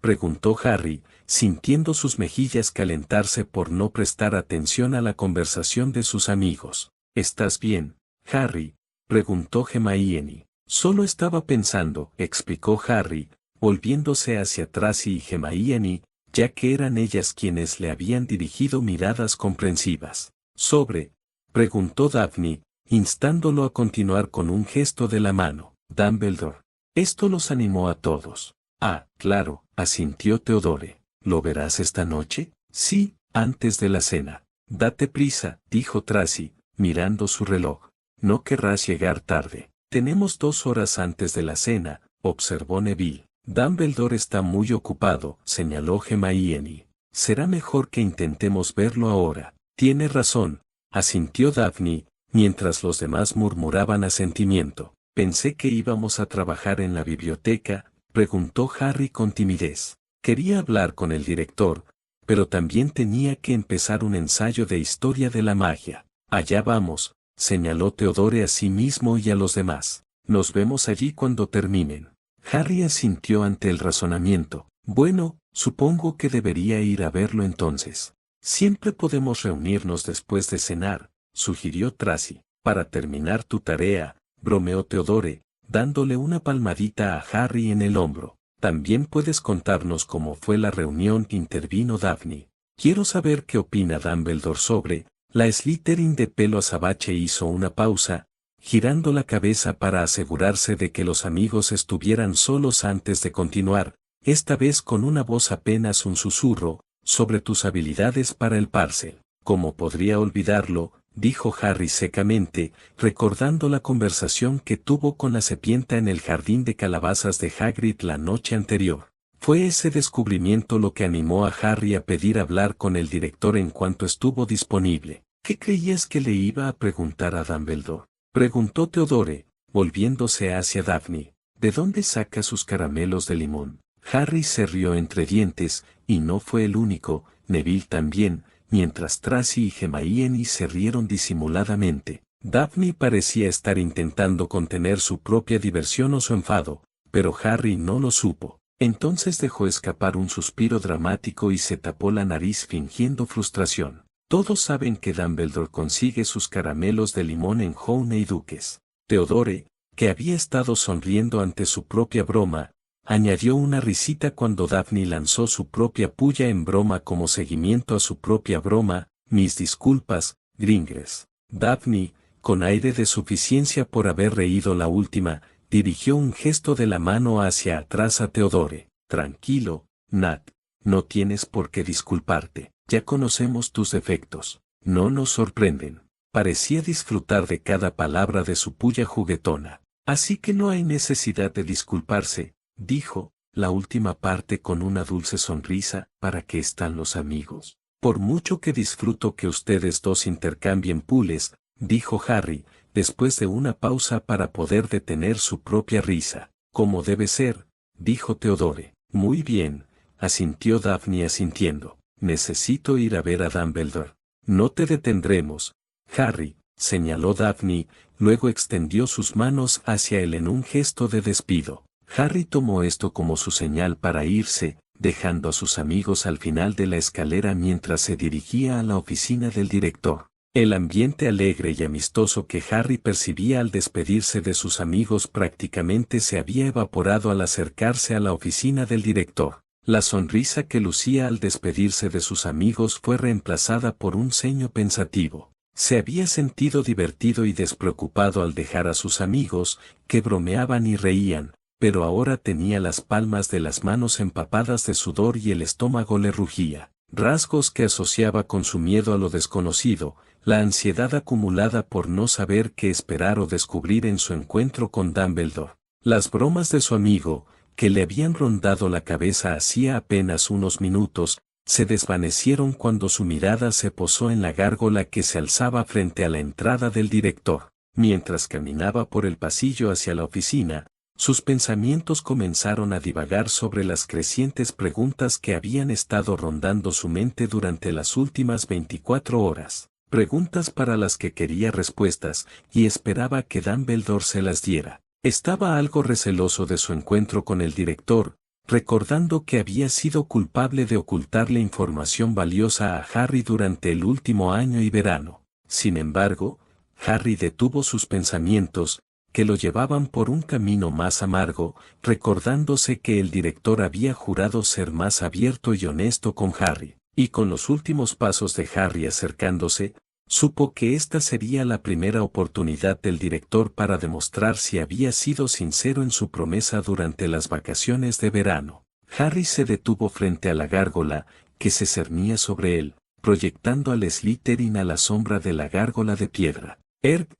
Preguntó Harry, sintiendo sus mejillas calentarse por no prestar atención a la conversación de sus amigos. ¿Estás bien, Harry?, preguntó Hermione. Solo estaba pensando, explicó Harry, volviéndose hacia Tracy y Hermione, ya que eran ellas quienes le habían dirigido miradas comprensivas. Preguntó Daphne, instándolo a continuar con un gesto de la mano. Dumbledore. Esto los animó a todos. Ah, claro, asintió Theodore. ¿Lo verás esta noche? Sí, antes de la cena. Date prisa, dijo Tracy, mirando su reloj. No querrás llegar tarde. Tenemos 2 horas antes de la cena, observó Neville. Dumbledore está muy ocupado, señaló Hermione. Será mejor que intentemos verlo ahora. Tiene razón, asintió Daphne, mientras los demás murmuraban asentimiento. Pensé que íbamos a trabajar en la biblioteca, preguntó Harry con timidez. Quería hablar con el director, pero también tenía que empezar un ensayo de historia de la magia. Allá vamos, señaló Theodore a sí mismo y a los demás. Nos vemos allí cuando terminen. Harry asintió ante el razonamiento. Bueno, supongo que debería ir a verlo entonces. Siempre podemos reunirnos después de cenar, sugirió Tracy. Para terminar tu tarea, bromeó Theodore, dándole una palmadita a Harry en el hombro. También puedes contarnos cómo fue la reunión, intervino Daphne. Quiero saber qué opina Dumbledore sobre. La Slytherin de pelo azabache hizo una pausa, girando la cabeza para asegurarse de que los amigos estuvieran solos antes de continuar, esta vez con una voz apenas un susurro, sobre tus habilidades para el parcel. ¿Cómo podría olvidarlo?, dijo Harry secamente, recordando la conversación que tuvo con la serpiente en el jardín de calabazas de Hagrid la noche anterior. Fue ese descubrimiento lo que animó a Harry a pedir hablar con el director en cuanto estuvo disponible. ¿Qué creías que le iba a preguntar a Dumbledore?, preguntó Theodore, volviéndose hacia Daphne. ¿De dónde saca sus caramelos de limón? Harry se rió entre dientes, y no fue el único, Neville también, mientras Tracy y Hermione se rieron disimuladamente. Daphne parecía estar intentando contener su propia diversión o su enfado, pero Harry no lo supo. Entonces dejó escapar un suspiro dramático y se tapó la nariz fingiendo frustración. Todos saben que Dumbledore consigue sus caramelos de limón en Honeydukes. Theodore, que había estado sonriendo ante su propia broma, añadió una risita cuando Daphne lanzó su propia puya en broma como seguimiento a su propia broma. Mis disculpas, Gringres. Daphne, con aire de suficiencia por haber reído la última, dirigió un gesto de la mano hacia atrás a Theodore. Tranquilo, Nat, no tienes por qué disculparte. Ya conocemos tus defectos. No nos sorprenden. Parecía disfrutar de cada palabra de su puya juguetona. Así que no hay necesidad de disculparse, dijo, la última parte con una dulce sonrisa. ¿Para qué están los amigos? Por mucho que disfruto que ustedes dos intercambien pules, dijo Harry, después de una pausa para poder detener su propia risa. Como debe ser, dijo Theodore. Muy bien, asintió Daphne asintiendo. Necesito ir a ver a Dumbledore. No te detendremos, Harry, señaló Daphne, luego extendió sus manos hacia él en un gesto de despido. Harry tomó esto como su señal para irse, dejando a sus amigos al final de la escalera mientras se dirigía a la oficina del director. El ambiente alegre y amistoso que Harry percibía al despedirse de sus amigos prácticamente se había evaporado al acercarse a la oficina del director. La sonrisa que lucía al despedirse de sus amigos fue reemplazada por un ceño pensativo. Se había sentido divertido y despreocupado al dejar a sus amigos, que bromeaban y reían, pero ahora tenía las palmas de las manos empapadas de sudor y el estómago le rugía. Rasgos que asociaba con su miedo a lo desconocido, la ansiedad acumulada por no saber qué esperar o descubrir en su encuentro con Dumbledore. Las bromas de su amigo, que le habían rondado la cabeza hacía apenas unos minutos, se desvanecieron cuando su mirada se posó en la gárgola que se alzaba frente a la entrada del director. Mientras caminaba por el pasillo hacia la oficina, sus pensamientos comenzaron a divagar sobre las crecientes preguntas que habían estado rondando su mente durante las últimas 24 horas. Preguntas para las que quería respuestas, y esperaba que Dumbledore se las diera. Estaba algo receloso de su encuentro con el director, recordando que había sido culpable de ocultarle información valiosa a Harry durante el último año y verano. Sin embargo, Harry detuvo sus pensamientos, que lo llevaban por un camino más amargo, recordándose que el director había jurado ser más abierto y honesto con Harry, y con los últimos pasos de Harry acercándose, supo que esta sería la primera oportunidad del director para demostrar si había sido sincero en su promesa durante las vacaciones de verano. Harry se detuvo frente a la gárgola, que se cernía sobre él, proyectando al Slytherin a la sombra de la gárgola de piedra.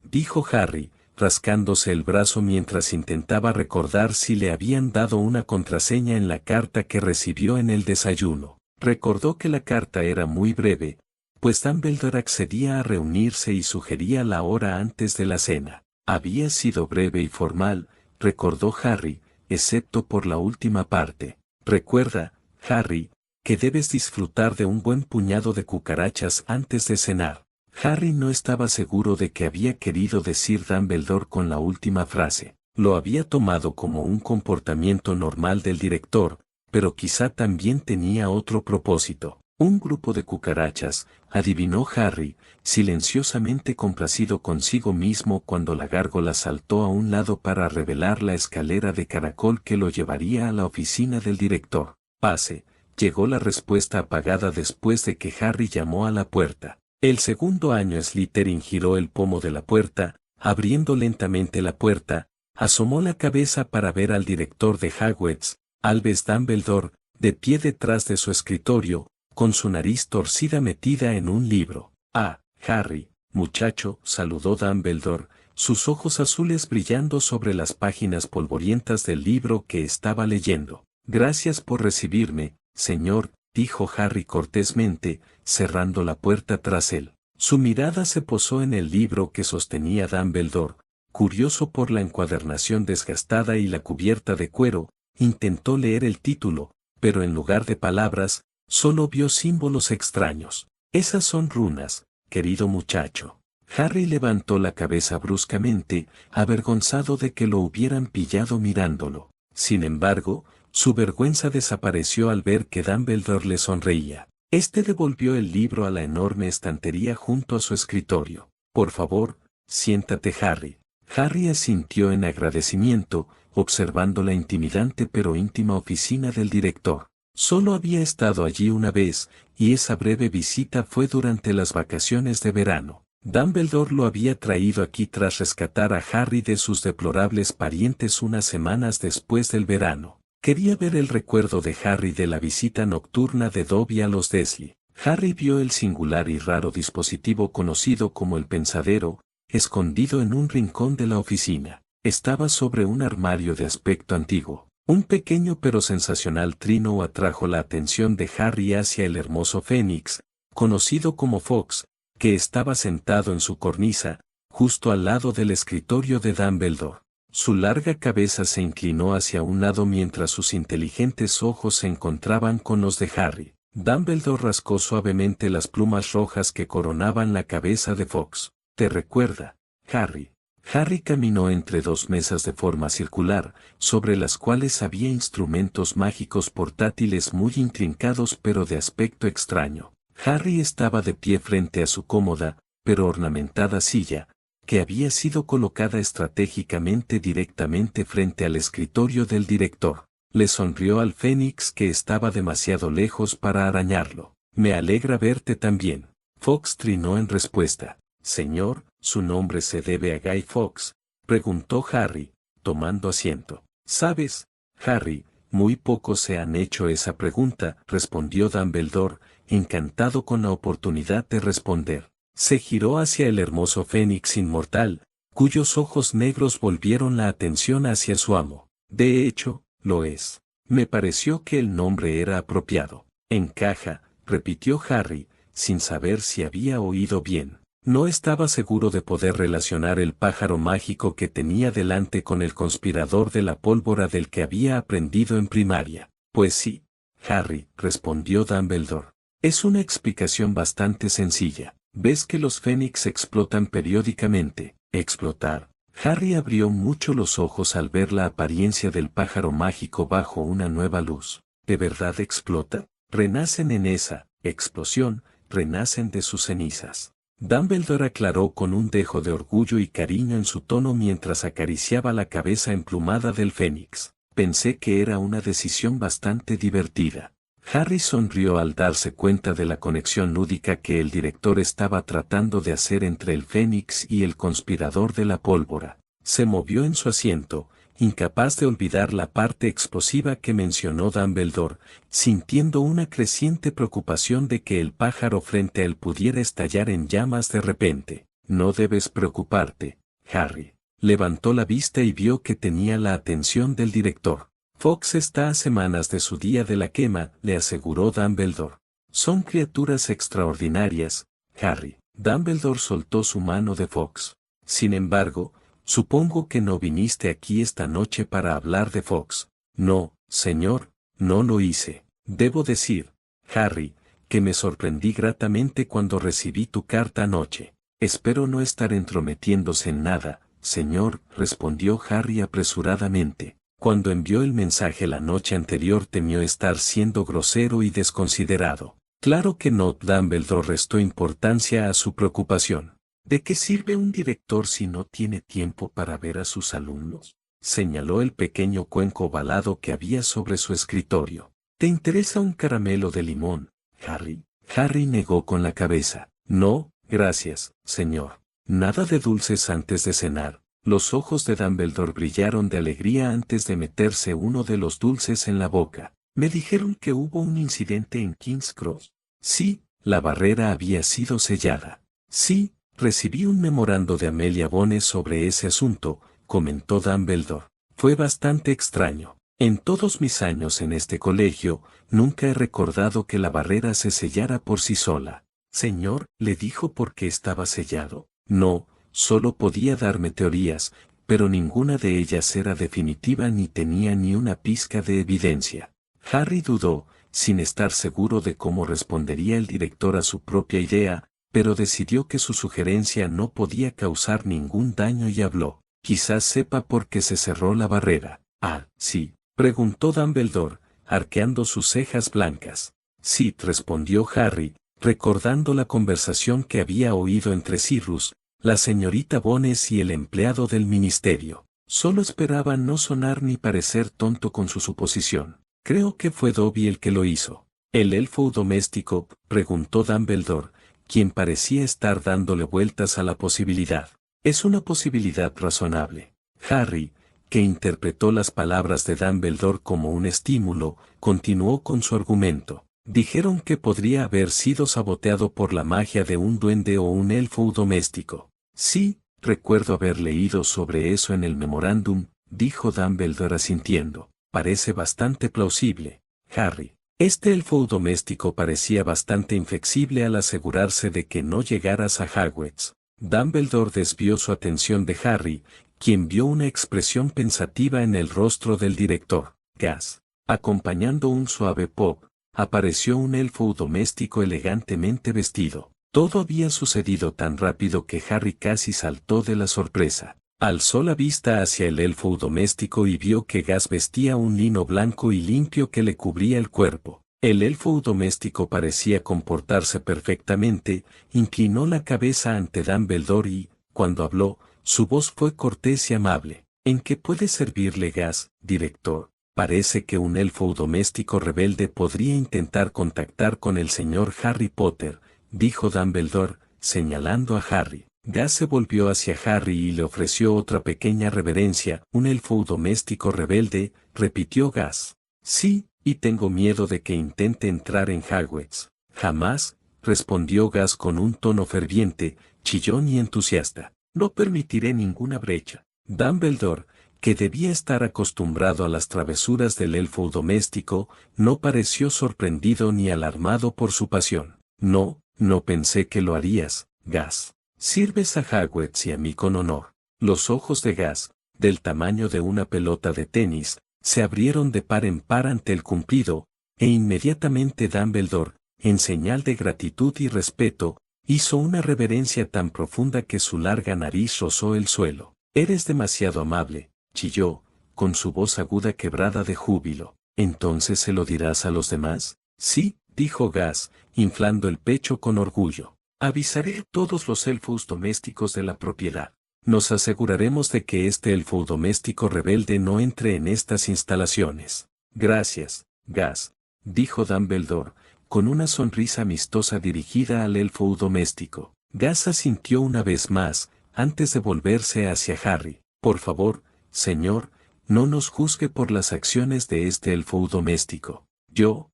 Dijo Harry, rascándose el brazo mientras intentaba recordar si le habían dado una contraseña en la carta que recibió en el desayuno. Recordó que la carta era muy breve, pues Dumbledore accedía a reunirse y sugería la hora antes de la cena. Había sido breve y formal, recordó Harry, excepto por la última parte. Recuerda, Harry, que debes disfrutar de un buen puñado de cucarachas antes de cenar. Harry no estaba seguro de qué había querido decir Dumbledore con la última frase. Lo había tomado como un comportamiento normal del director, pero quizá también tenía otro propósito. Un grupo de cucarachas, adivinó Harry, silenciosamente complacido consigo mismo cuando la gárgola saltó a un lado para revelar la escalera de caracol que lo llevaría a la oficina del director. Pase, llegó la respuesta apagada después de que Harry llamó a la puerta. El segundo año Slytherin giró el pomo de la puerta, abriendo lentamente la puerta, asomó la cabeza para ver al director de Hogwarts, Albus Dumbledore, de pie detrás de su escritorio, con su nariz torcida metida en un libro. Ah, Harry, muchacho, saludó Dumbledore, sus ojos azules brillando sobre las páginas polvorientas del libro que estaba leyendo. Gracias por recibirme, señor, dijo Harry cortésmente, cerrando la puerta tras él. Su mirada se posó en el libro que sostenía Dumbledore, curioso por la encuadernación desgastada y la cubierta de cuero, intentó leer el título, pero en lugar de palabras, solo vio símbolos extraños. Esas son runas, querido muchacho. Harry levantó la cabeza bruscamente, avergonzado de que lo hubieran pillado mirándolo. Sin embargo, su vergüenza desapareció al ver que Dumbledore le sonreía. Este devolvió el libro a la enorme estantería junto a su escritorio. Por favor, siéntate, Harry. Harry asintió en agradecimiento, observando la intimidante pero íntima oficina del director. Solo había estado allí una vez, y esa breve visita fue durante las vacaciones de verano. Dumbledore lo había traído aquí tras rescatar a Harry de sus deplorables parientes unas semanas después del verano. Quería ver el recuerdo de Harry de la visita nocturna de Dobby a los Dursley. Harry vio el singular y raro dispositivo conocido como el pensadero, escondido en un rincón de la oficina. Estaba sobre un armario de aspecto antiguo. Un pequeño pero sensacional trino atrajo la atención de Harry hacia el hermoso Fénix, conocido como Fawkes, que estaba sentado en su cornisa, justo al lado del escritorio de Dumbledore. Su larga cabeza se inclinó hacia un lado mientras sus inteligentes ojos se encontraban con los de Harry. Dumbledore rascó suavemente las plumas rojas que coronaban la cabeza de Fawkes. ¿Te recuerda, Harry? Harry caminó entre dos mesas de forma circular, sobre las cuales había instrumentos mágicos portátiles muy intrincados pero de aspecto extraño. Harry estaba de pie frente a su cómoda, pero ornamentada silla, que había sido colocada estratégicamente directamente frente al escritorio del director. Le sonrió al Fénix que estaba demasiado lejos para arañarlo. Me alegra verte también. Fawkes trinó en respuesta. Señor, ¿su nombre se debe a Guy Fawkes?, preguntó Harry, tomando asiento. ¿Sabes, Harry? Muy pocos se han hecho esa pregunta, respondió Dumbledore, encantado con la oportunidad de responder. Se giró hacia el hermoso Fénix inmortal, cuyos ojos negros volvieron la atención hacia su amo. De hecho, lo es. Me pareció que el nombre era apropiado. Encaja, repitió Harry, sin saber si había oído bien. No estaba seguro de poder relacionar el pájaro mágico que tenía delante con el conspirador de la pólvora del que había aprendido en primaria. Pues sí, Harry, respondió Dumbledore. Es una explicación bastante sencilla. Ves que los fénix explotan periódicamente. Explotar. Harry abrió mucho los ojos al ver la apariencia del pájaro mágico bajo una nueva luz. ¿De verdad explota? Renacen en esa explosión, renacen de sus cenizas. Dumbledore aclaró con un dejo de orgullo y cariño en su tono mientras acariciaba la cabeza emplumada del fénix. Pensé que era una decisión bastante divertida. Harry sonrió al darse cuenta de la conexión lúdica que el director estaba tratando de hacer entre el fénix y el conspirador de la pólvora. Se movió en su asiento, incapaz de olvidar la parte explosiva que mencionó Dumbledore, sintiendo una creciente preocupación de que el pájaro frente a él pudiera estallar en llamas de repente. No debes preocuparte, Harry. Levantó la vista y vio que tenía la atención del director. Fox está a semanas de su día de la quema, le aseguró Dumbledore. Son criaturas extraordinarias, Harry. Dumbledore soltó su mano de Fox. Sin embargo, supongo que no viniste aquí esta noche para hablar de Fox. No, señor, no lo hice. Debo decir, Harry, que me sorprendí gratamente cuando recibí tu carta anoche. Espero no estar entrometiéndose en nada, señor, respondió Harry apresuradamente. Cuando envió el mensaje la noche anterior temió estar siendo grosero y desconsiderado. Claro que no. Dumbledore restó importancia a su preocupación. ¿De qué sirve un director si no tiene tiempo para ver a sus alumnos? Señaló el pequeño cuenco ovalado que había sobre su escritorio. ¿Te interesa un caramelo de limón, Harry? Harry negó con la cabeza. No, gracias, señor. Nada de dulces antes de cenar. Los ojos de Dumbledore brillaron de alegría antes de meterse uno de los dulces en la boca. Me dijeron que hubo un incidente en King's Cross. Sí, la barrera había sido sellada. Sí, recibí un memorando de Amelia Bones sobre ese asunto, comentó Dumbledore. Fue bastante extraño. En todos mis años en este colegio, nunca he recordado que la barrera se sellara por sí sola. Señor, ¿le dijo por qué estaba sellado? No. Solo podía darme teorías, pero ninguna de ellas era definitiva ni tenía ni una pizca de evidencia. Harry dudó, sin estar seguro de cómo respondería el director a su propia idea, pero decidió que su sugerencia no podía causar ningún daño y habló. Quizás sepa por qué se cerró la barrera. Ah, sí, preguntó Dumbledore, arqueando sus cejas blancas. Sí, respondió Harry, recordando la conversación que había oído entre Sirius, la señorita Bones y el empleado del ministerio. Solo esperaba no sonar ni parecer tonto con su suposición. Creo que fue Dobby el que lo hizo. ¿El elfo doméstico? Preguntó Dumbledore, quien parecía estar dándole vueltas a la posibilidad. Es una posibilidad razonable. Harry, que interpretó las palabras de Dumbledore como un estímulo, continuó con su argumento. Dijeron que podría haber sido saboteado por la magia de un duende o un elfo doméstico. Sí, recuerdo haber leído sobre eso en el memorándum, dijo Dumbledore asintiendo. Parece bastante plausible, Harry. Este elfo doméstico parecía bastante inflexible al asegurarse de que no llegaras a Hogwarts. Dumbledore desvió su atención de Harry, quien vio una expresión pensativa en el rostro del director. Gas. Acompañando un suave pop, apareció un elfo doméstico elegantemente vestido. Todo había sucedido tan rápido que Harry casi saltó de la sorpresa. Alzó la vista hacia el elfo doméstico y vio que Gas vestía un lino blanco y limpio que le cubría el cuerpo. El elfo doméstico parecía comportarse perfectamente, inclinó la cabeza ante Dumbledore y, cuando habló, su voz fue cortés y amable. ¿En qué puede servirle Gas, director? Parece que un elfo doméstico rebelde podría intentar contactar con el señor Harry Potter, dijo Dumbledore, señalando a Harry. Gas se volvió hacia Harry y le ofreció otra pequeña reverencia. Un elfo doméstico rebelde, repitió Gas. Sí, y tengo miedo de que intente entrar en Hogwarts. Jamás, respondió Gas con un tono ferviente, chillón y entusiasta. No permitiré ninguna brecha. Dumbledore, que debía estar acostumbrado a las travesuras del elfo doméstico, no pareció sorprendido ni alarmado por su pasión. No, no pensé que lo harías, Gas. Sirves a Hogwarts y a mí con honor. Los ojos de Gas, del tamaño de una pelota de tenis, se abrieron de par en par ante el cumplido, e inmediatamente Dumbledore, en señal de gratitud y respeto, hizo una reverencia tan profunda que su larga nariz rozó el suelo. Eres demasiado amable, chilló, con su voz aguda quebrada de júbilo. ¿Entonces se lo dirás a los demás? Sí, dijo Gas, inflando el pecho con orgullo. Avisaré a todos los elfos domésticos de la propiedad. Nos aseguraremos de que este elfo doméstico rebelde no entre en estas instalaciones. Gracias, Gas, dijo Dumbledore, con una sonrisa amistosa dirigida al elfo doméstico. Gas asintió una vez más, antes de volverse hacia Harry. Por favor, señor, no nos juzgue por las acciones de este elfo doméstico. Yo,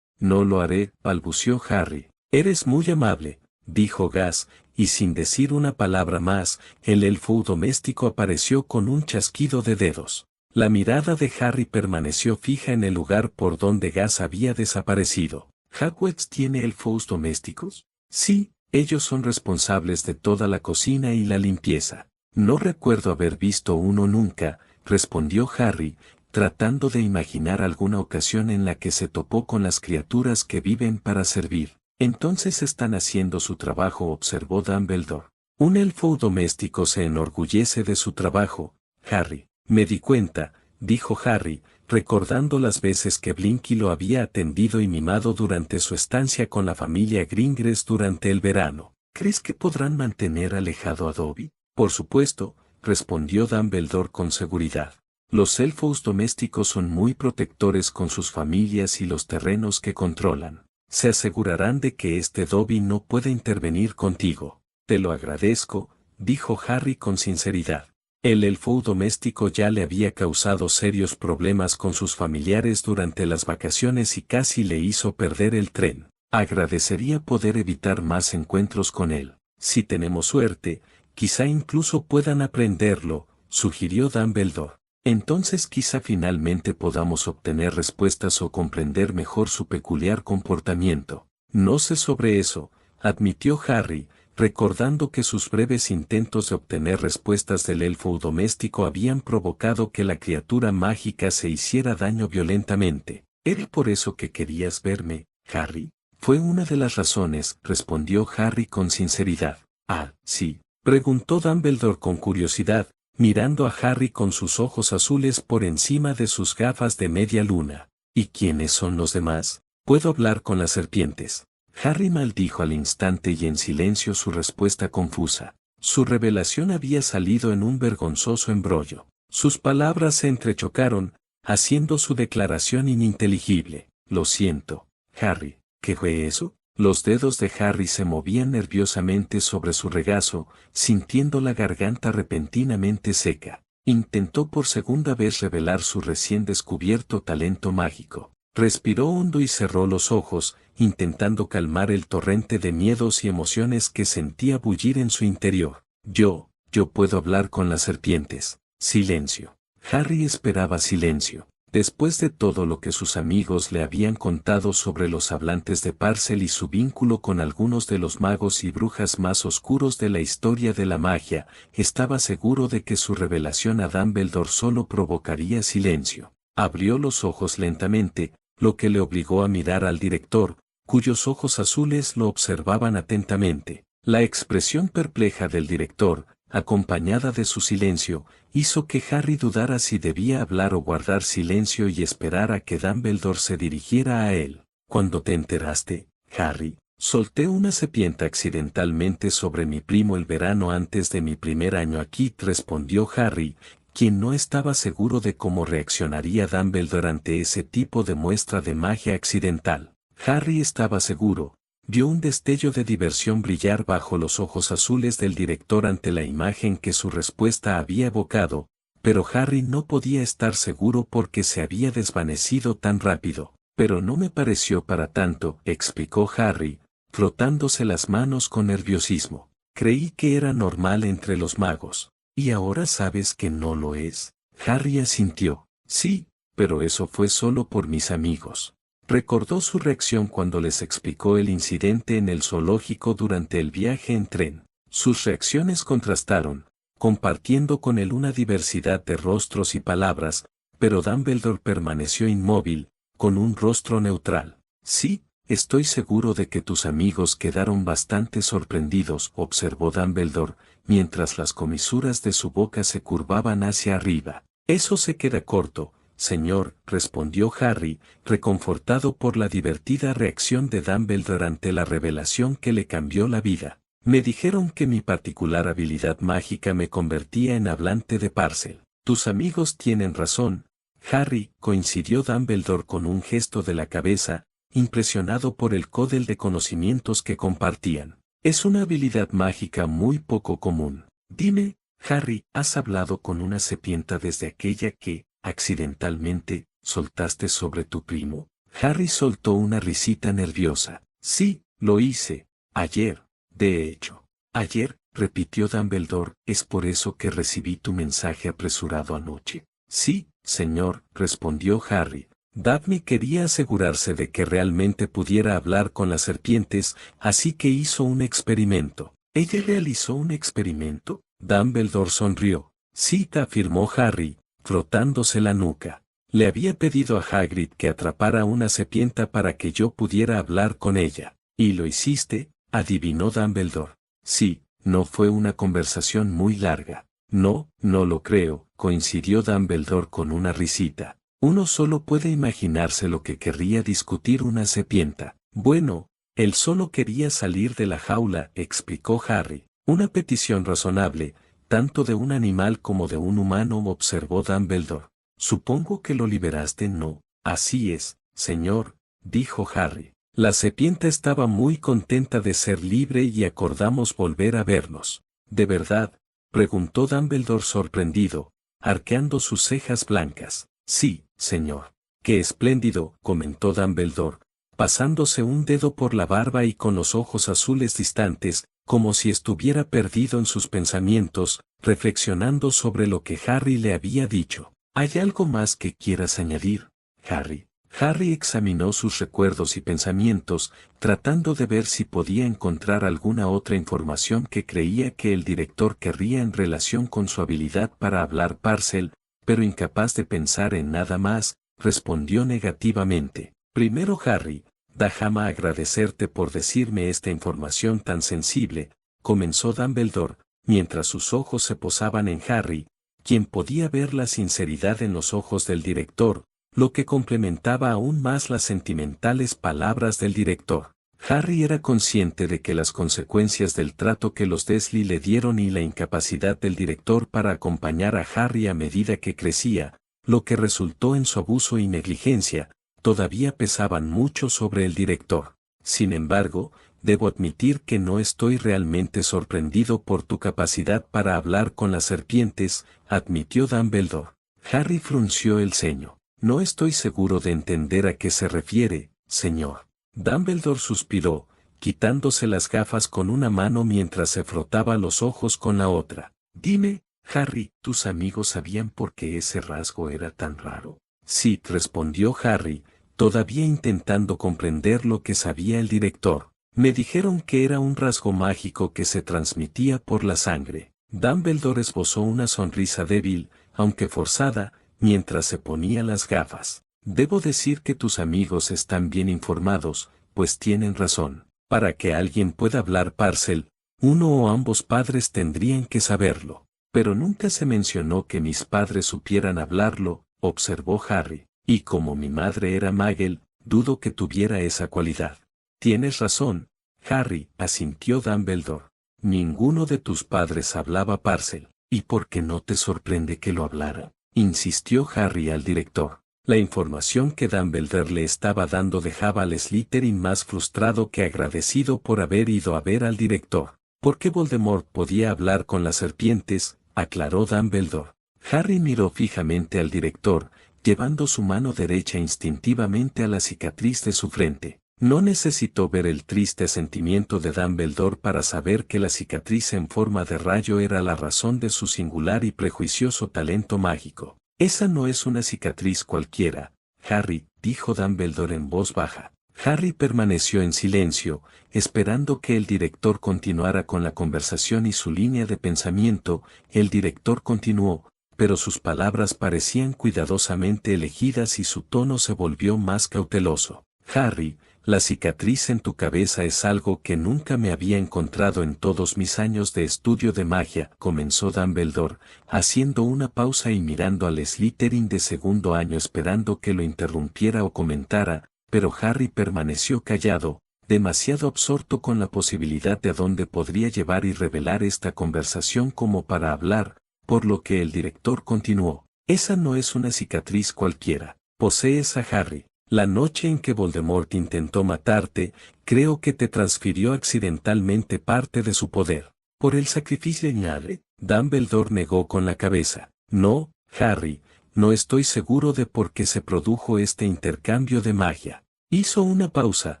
no lo haré, balbució Harry. Eres muy amable, dijo Gas, y sin decir una palabra más, el elfo doméstico apareció con un chasquido de dedos. La mirada de Harry permaneció fija en el lugar por donde Gas había desaparecido. ¿Hogwarts tiene elfos domésticos? Sí, ellos son responsables de toda la cocina y la limpieza. No recuerdo haber visto uno nunca, respondió Harry, tratando de imaginar alguna ocasión en la que se topó con las criaturas que viven para servir. Entonces están haciendo su trabajo, observó Dumbledore. Un elfo doméstico se enorgullece de su trabajo, Harry. Me di cuenta, dijo Harry, recordando las veces que Blinky lo había atendido y mimado durante su estancia con la familia Gringres durante el verano. ¿Crees que podrán mantener alejado a Dobby? Por supuesto, respondió Dumbledore con seguridad. Los elfos domésticos son muy protectores con sus familias y los terrenos que controlan. Se asegurarán de que este Dobby no pueda intervenir contigo. Te lo agradezco, dijo Harry con sinceridad. El elfo doméstico ya le había causado serios problemas con sus familiares durante las vacaciones y casi le hizo perder el tren. Agradecería poder evitar más encuentros con él. Si tenemos suerte, quizá incluso puedan aprenderlo, sugirió Dumbledore. Entonces quizá finalmente podamos obtener respuestas o comprender mejor su peculiar comportamiento. No sé sobre eso, admitió Harry, recordando que sus breves intentos de obtener respuestas del elfo doméstico habían provocado que la criatura mágica se hiciera daño violentamente. ¿Era por eso que querías verme, Harry? Fue una de las razones, respondió Harry con sinceridad. Ah, sí, preguntó Dumbledore con curiosidad, mirando a Harry con sus ojos azules por encima de sus gafas de media luna. ¿Y quiénes son los demás? Puedo hablar con las serpientes. Harry maldijo al instante y en silencio su respuesta confusa. Su revelación había salido en un vergonzoso embrollo. Sus palabras se entrechocaron, haciendo su declaración ininteligible. Lo siento, Harry. ¿Qué fue eso? Los dedos de Harry se movían nerviosamente sobre su regazo, sintiendo la garganta repentinamente seca. Intentó por segunda vez revelar su recién descubierto talento mágico. Respiró hondo y cerró los ojos, intentando calmar el torrente de miedos y emociones que sentía bullir en su interior. Yo puedo hablar con las serpientes. Silencio. Harry esperaba silencio. Después de todo lo que sus amigos le habían contado sobre los hablantes de Parcel y su vínculo con algunos de los magos y brujas más oscuros de la historia de la magia, estaba seguro de que su revelación a Dumbledore solo provocaría silencio. Abrió los ojos lentamente, lo que le obligó a mirar al director, cuyos ojos azules lo observaban atentamente. La expresión perpleja del director, acompañada de su silencio, hizo que Harry dudara si debía hablar o guardar silencio y esperar a que Dumbledore se dirigiera a él. ¿Cuándo te enteraste, Harry? Solté una serpiente accidentalmente sobre mi primo el verano antes de mi primer año aquí, respondió Harry, quien no estaba seguro de cómo reaccionaría Dumbledore ante ese tipo de muestra de magia accidental. Harry estaba seguro, Vio un destello de diversión brillar bajo los ojos azules del director ante la imagen que su respuesta había evocado, pero Harry no podía estar seguro porque se había desvanecido tan rápido. Pero no me pareció para tanto, explicó Harry, frotándose las manos con nerviosismo. Creí que era normal entre los magos. ¿Y ahora sabes que no lo es? Harry asintió. Sí, pero eso fue solo por mis amigos. Recordó su reacción cuando les explicó el incidente en el zoológico durante el viaje en tren. Sus reacciones contrastaron, compartiendo con él una diversidad de rostros y palabras, pero Dumbledore permaneció inmóvil, con un rostro neutral. Sí, estoy seguro de que tus amigos quedaron bastante sorprendidos, observó Dumbledore, mientras las comisuras de su boca se curvaban hacia arriba. Eso se queda corto, señor, respondió Harry, reconfortado por la divertida reacción de Dumbledore ante la revelación que le cambió la vida. Me dijeron que mi particular habilidad mágica me convertía en hablante de Parcel. Tus amigos tienen razón, Harry, coincidió Dumbledore con un gesto de la cabeza, impresionado por el cóctel de conocimientos que compartían. Es una habilidad mágica muy poco común. Dime, Harry, ¿has hablado con una serpiente desde aquella que, accidentalmente, soltaste sobre tu primo? Harry soltó una risita nerviosa. Sí, lo hice, ayer, de hecho. Ayer, repitió Dumbledore, es por eso que recibí tu mensaje apresurado anoche. Sí, señor, respondió Harry. Daphne quería asegurarse de que realmente pudiera hablar con las serpientes, así que hizo un experimento. ¿Ella realizó un experimento? Dumbledore sonrió. Sí, afirmó Harry, frotándose la nuca. Le había pedido a Hagrid que atrapara una serpiente para que yo pudiera hablar con ella. ¿Y lo hiciste? Adivinó Dumbledore. Sí, no fue una conversación muy larga. No, no lo creo, coincidió Dumbledore con una risita. Uno solo puede imaginarse lo que querría discutir una serpiente. Bueno, él solo quería salir de la jaula, explicó Harry. Una petición razonable, tanto de un animal como de un humano, observó Dumbledore. Supongo que lo liberaste, ¿no? Así es, señor, dijo Harry. La serpiente estaba muy contenta de ser libre y acordamos volver a vernos. ¿De verdad? Preguntó Dumbledore sorprendido, arqueando sus cejas blancas. Sí, señor. Qué espléndido, comentó Dumbledore, pasándose un dedo por la barba y con los ojos azules distantes, como si estuviera perdido en sus pensamientos, reflexionando sobre lo que Harry le había dicho. ¿Hay algo más que quieras añadir, Harry? Harry examinó sus recuerdos y pensamientos, tratando de ver si podía encontrar alguna otra información que creía que el director querría en relación con su habilidad para hablar Parcel, pero incapaz de pensar en nada más, respondió negativamente. Primero, Harry, déjame agradecerte por decirme esta información tan sensible, comenzó Dumbledore, mientras sus ojos se posaban en Harry, quien podía ver la sinceridad en los ojos del director, lo que complementaba aún más las sentimentales palabras del director. Harry era consciente de que las consecuencias del trato que los Dursley le dieron y la incapacidad del director para acompañar a Harry a medida que crecía, lo que resultó en su abuso y negligencia, todavía pesaban mucho sobre el director. Sin embargo, debo admitir que no estoy realmente sorprendido por tu capacidad para hablar con las serpientes, admitió Dumbledore. Harry frunció el ceño. No estoy seguro de entender a qué se refiere, señor. Dumbledore suspiró, quitándose las gafas con una mano mientras se frotaba los ojos con la otra. Dime, Harry, ¿tus amigos sabían por qué ese rasgo era tan raro? Sí, respondió Harry, todavía intentando comprender lo que sabía el director. Me dijeron que era un rasgo mágico que se transmitía por la sangre. Dumbledore esbozó una sonrisa débil, aunque forzada, mientras se ponía las gafas. Debo decir que tus amigos están bien informados, pues tienen razón. Para que alguien pueda hablar Parcel, uno o ambos padres tendrían que saberlo. Pero nunca se mencionó que mis padres supieran hablarlo, observó Harry. Y como mi madre era Muggle, dudo que tuviera esa cualidad. Tienes razón, Harry, asintió Dumbledore. Ninguno de tus padres hablaba Parcel. ¿Y por qué no te sorprende que lo hablara?, insistió Harry al director. La información que Dumbledore le estaba dando dejaba al Slytherin más frustrado que agradecido por haber ido a ver al director. ¿Por qué Voldemort podía hablar con las serpientes?, aclaró Dumbledore. Harry miró fijamente al director, llevando su mano derecha instintivamente a la cicatriz de su frente. No necesitó ver el triste sentimiento de Dumbledore para saber que la cicatriz en forma de rayo era la razón de su singular y prejuicioso talento mágico. Esa no es una cicatriz cualquiera, Harry, dijo Dumbledore en voz baja. Harry permaneció en silencio, esperando que el director continuara con la conversación y su línea de pensamiento. El director continuó, pero sus palabras parecían cuidadosamente elegidas y su tono se volvió más cauteloso. Harry, la cicatriz en tu cabeza es algo que nunca me había encontrado en todos mis años de estudio de magia, comenzó Dumbledore, haciendo una pausa y mirando al Slytherin de segundo año esperando que lo interrumpiera o comentara, pero Harry permaneció callado, demasiado absorto con la posibilidad de a dónde podría llevar y revelar esta conversación como para hablar, por lo que el director continuó. Esa no es una cicatriz cualquiera. Posees a Harry. La noche en que Voldemort intentó matarte, creo que te transfirió accidentalmente parte de su poder. Por el sacrificio de Harry, Dumbledore negó con la cabeza. No, Harry, no estoy seguro de por qué se produjo este intercambio de magia. Hizo una pausa,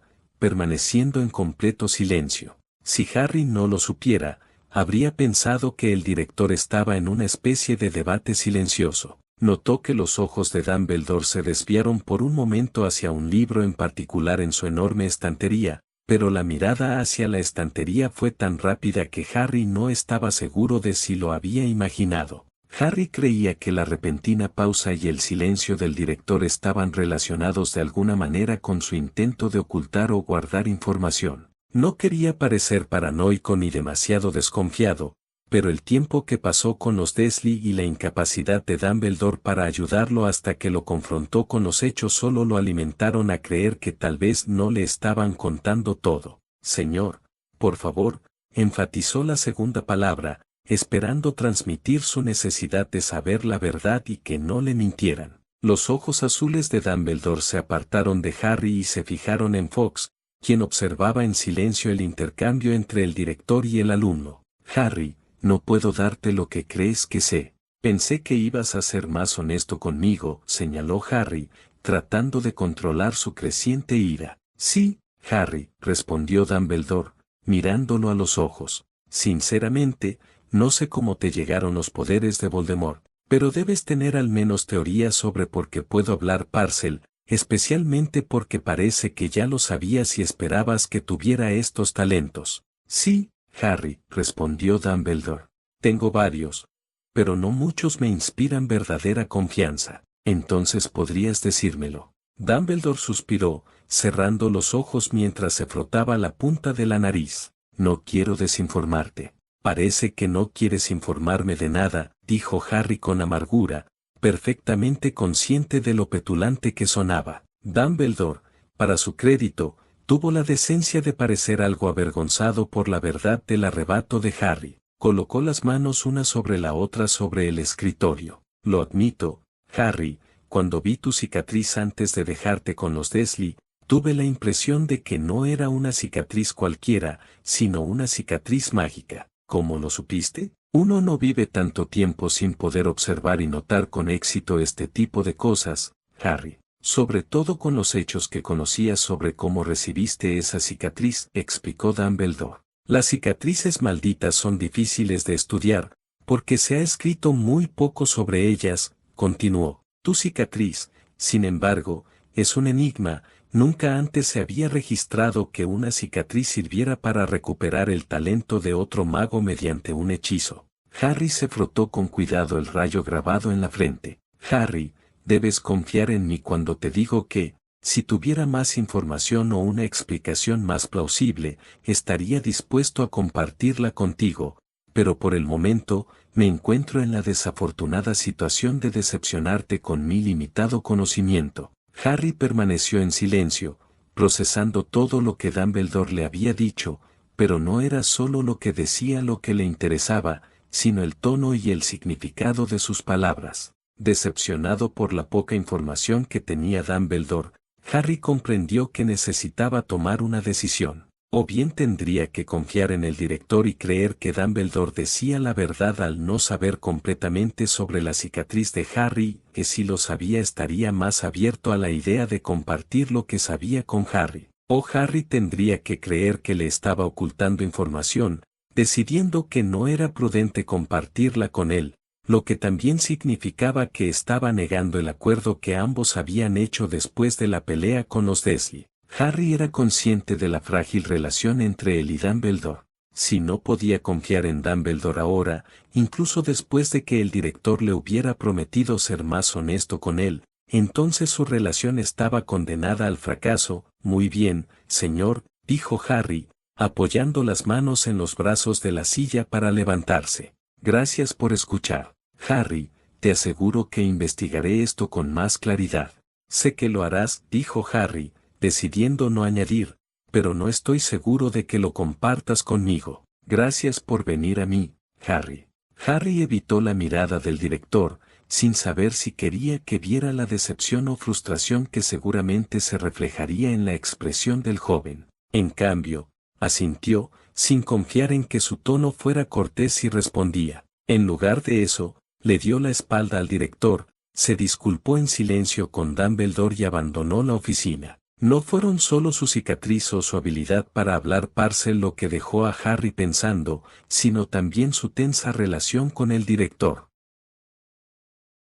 permaneciendo en completo silencio. Si Harry no lo supiera, habría pensado que el director estaba en una especie de debate silencioso. Notó que los ojos de Dumbledore se desviaron por un momento hacia un libro en particular en su enorme estantería, pero la mirada hacia la estantería fue tan rápida que Harry no estaba seguro de si lo había imaginado. Harry creía que la repentina pausa y el silencio del director estaban relacionados de alguna manera con su intento de ocultar o guardar información. No quería parecer paranoico ni demasiado desconfiado, pero el tiempo que pasó con los Dursley y la incapacidad de Dumbledore para ayudarlo hasta que lo confrontó con los hechos solo lo alimentaron a creer que tal vez no le estaban contando todo. Señor, por favor, enfatizó la segunda palabra, esperando transmitir su necesidad de saber la verdad y que no le mintieran. Los ojos azules de Dumbledore se apartaron de Harry y se fijaron en Fawkes, quien observaba en silencio el intercambio entre el director y el alumno. Harry, no puedo darte lo que crees que sé. Pensé que ibas a ser más honesto conmigo, señaló Harry, tratando de controlar su creciente ira. Sí, Harry, respondió Dumbledore, mirándolo a los ojos. Sinceramente, no sé cómo te llegaron los poderes de Voldemort, pero debes tener al menos teorías sobre por qué puedo hablar Parcel, especialmente porque parece que ya lo sabías y esperabas que tuviera estos talentos. Sí, Harry, respondió Dumbledore. Tengo varios, pero no muchos me inspiran verdadera confianza. Entonces podrías decírmelo. Dumbledore suspiró, cerrando los ojos mientras se frotaba la punta de la nariz. No quiero desinformarte. Parece que no quieres informarme de nada, dijo Harry con amargura, perfectamente consciente de lo petulante que sonaba. Dumbledore, para su crédito, tuvo la decencia de parecer algo avergonzado por la verdad del arrebato de Harry. Colocó las manos una sobre la otra sobre el escritorio. Lo admito, Harry, cuando vi tu cicatriz antes de dejarte con los Dursley, tuve la impresión de que no era una cicatriz cualquiera, sino una cicatriz mágica. ¿Cómo lo supiste? Uno no vive tanto tiempo sin poder observar y notar con éxito este tipo de cosas, Harry. Sobre todo con los hechos que conocías sobre cómo recibiste esa cicatriz, explicó Dumbledore. Las cicatrices malditas son difíciles de estudiar, porque se ha escrito muy poco sobre ellas, continuó. Tu cicatriz, sin embargo, es un enigma. Nunca antes se había registrado que una cicatriz sirviera para recuperar el talento de otro mago mediante un hechizo. Harry se frotó con cuidado el rayo grabado en la frente. Harry, debes confiar en mí cuando te digo que, si tuviera más información o una explicación más plausible, estaría dispuesto a compartirla contigo, pero por el momento, me encuentro en la desafortunada situación de decepcionarte con mi limitado conocimiento. Harry permaneció en silencio, procesando todo lo que Dumbledore le había dicho, pero no era solo lo que decía lo que le interesaba, sino el tono y el significado de sus palabras. Decepcionado por la poca información que tenía Dumbledore, Harry comprendió que necesitaba tomar una decisión. O bien tendría que confiar en el director y creer que Dumbledore decía la verdad al no saber completamente sobre la cicatriz de Harry, que si lo sabía estaría más abierto a la idea de compartir lo que sabía con Harry. O Harry tendría que creer que le estaba ocultando información, decidiendo que no era prudente compartirla con él, lo que también significaba que estaba negando el acuerdo que ambos habían hecho después de la pelea con los Dursley. Harry era consciente de la frágil relación entre él y Dumbledore. Si no podía confiar en Dumbledore ahora, incluso después de que el director le hubiera prometido ser más honesto con él, entonces su relación estaba condenada al fracaso. Muy bien, señor, dijo Harry, apoyando las manos en los brazos de la silla para levantarse. Gracias por escuchar. Harry, te aseguro que investigaré esto con más claridad. Sé que lo harás, dijo Harry, decidiendo no añadir, pero no estoy seguro de que lo compartas conmigo. Gracias por venir a mí, Harry. Harry evitó la mirada del director, sin saber si quería que viera la decepción o frustración que seguramente se reflejaría en la expresión del joven. En cambio, asintió, sin confiar en que su tono fuera cortés y respondía. En lugar de eso, le dio la espalda al director, se disculpó en silencio con Dumbledore y abandonó la oficina. No fueron solo su cicatriz o su habilidad para hablar Parcel lo que dejó a Harry pensando, sino también su tensa relación con el director.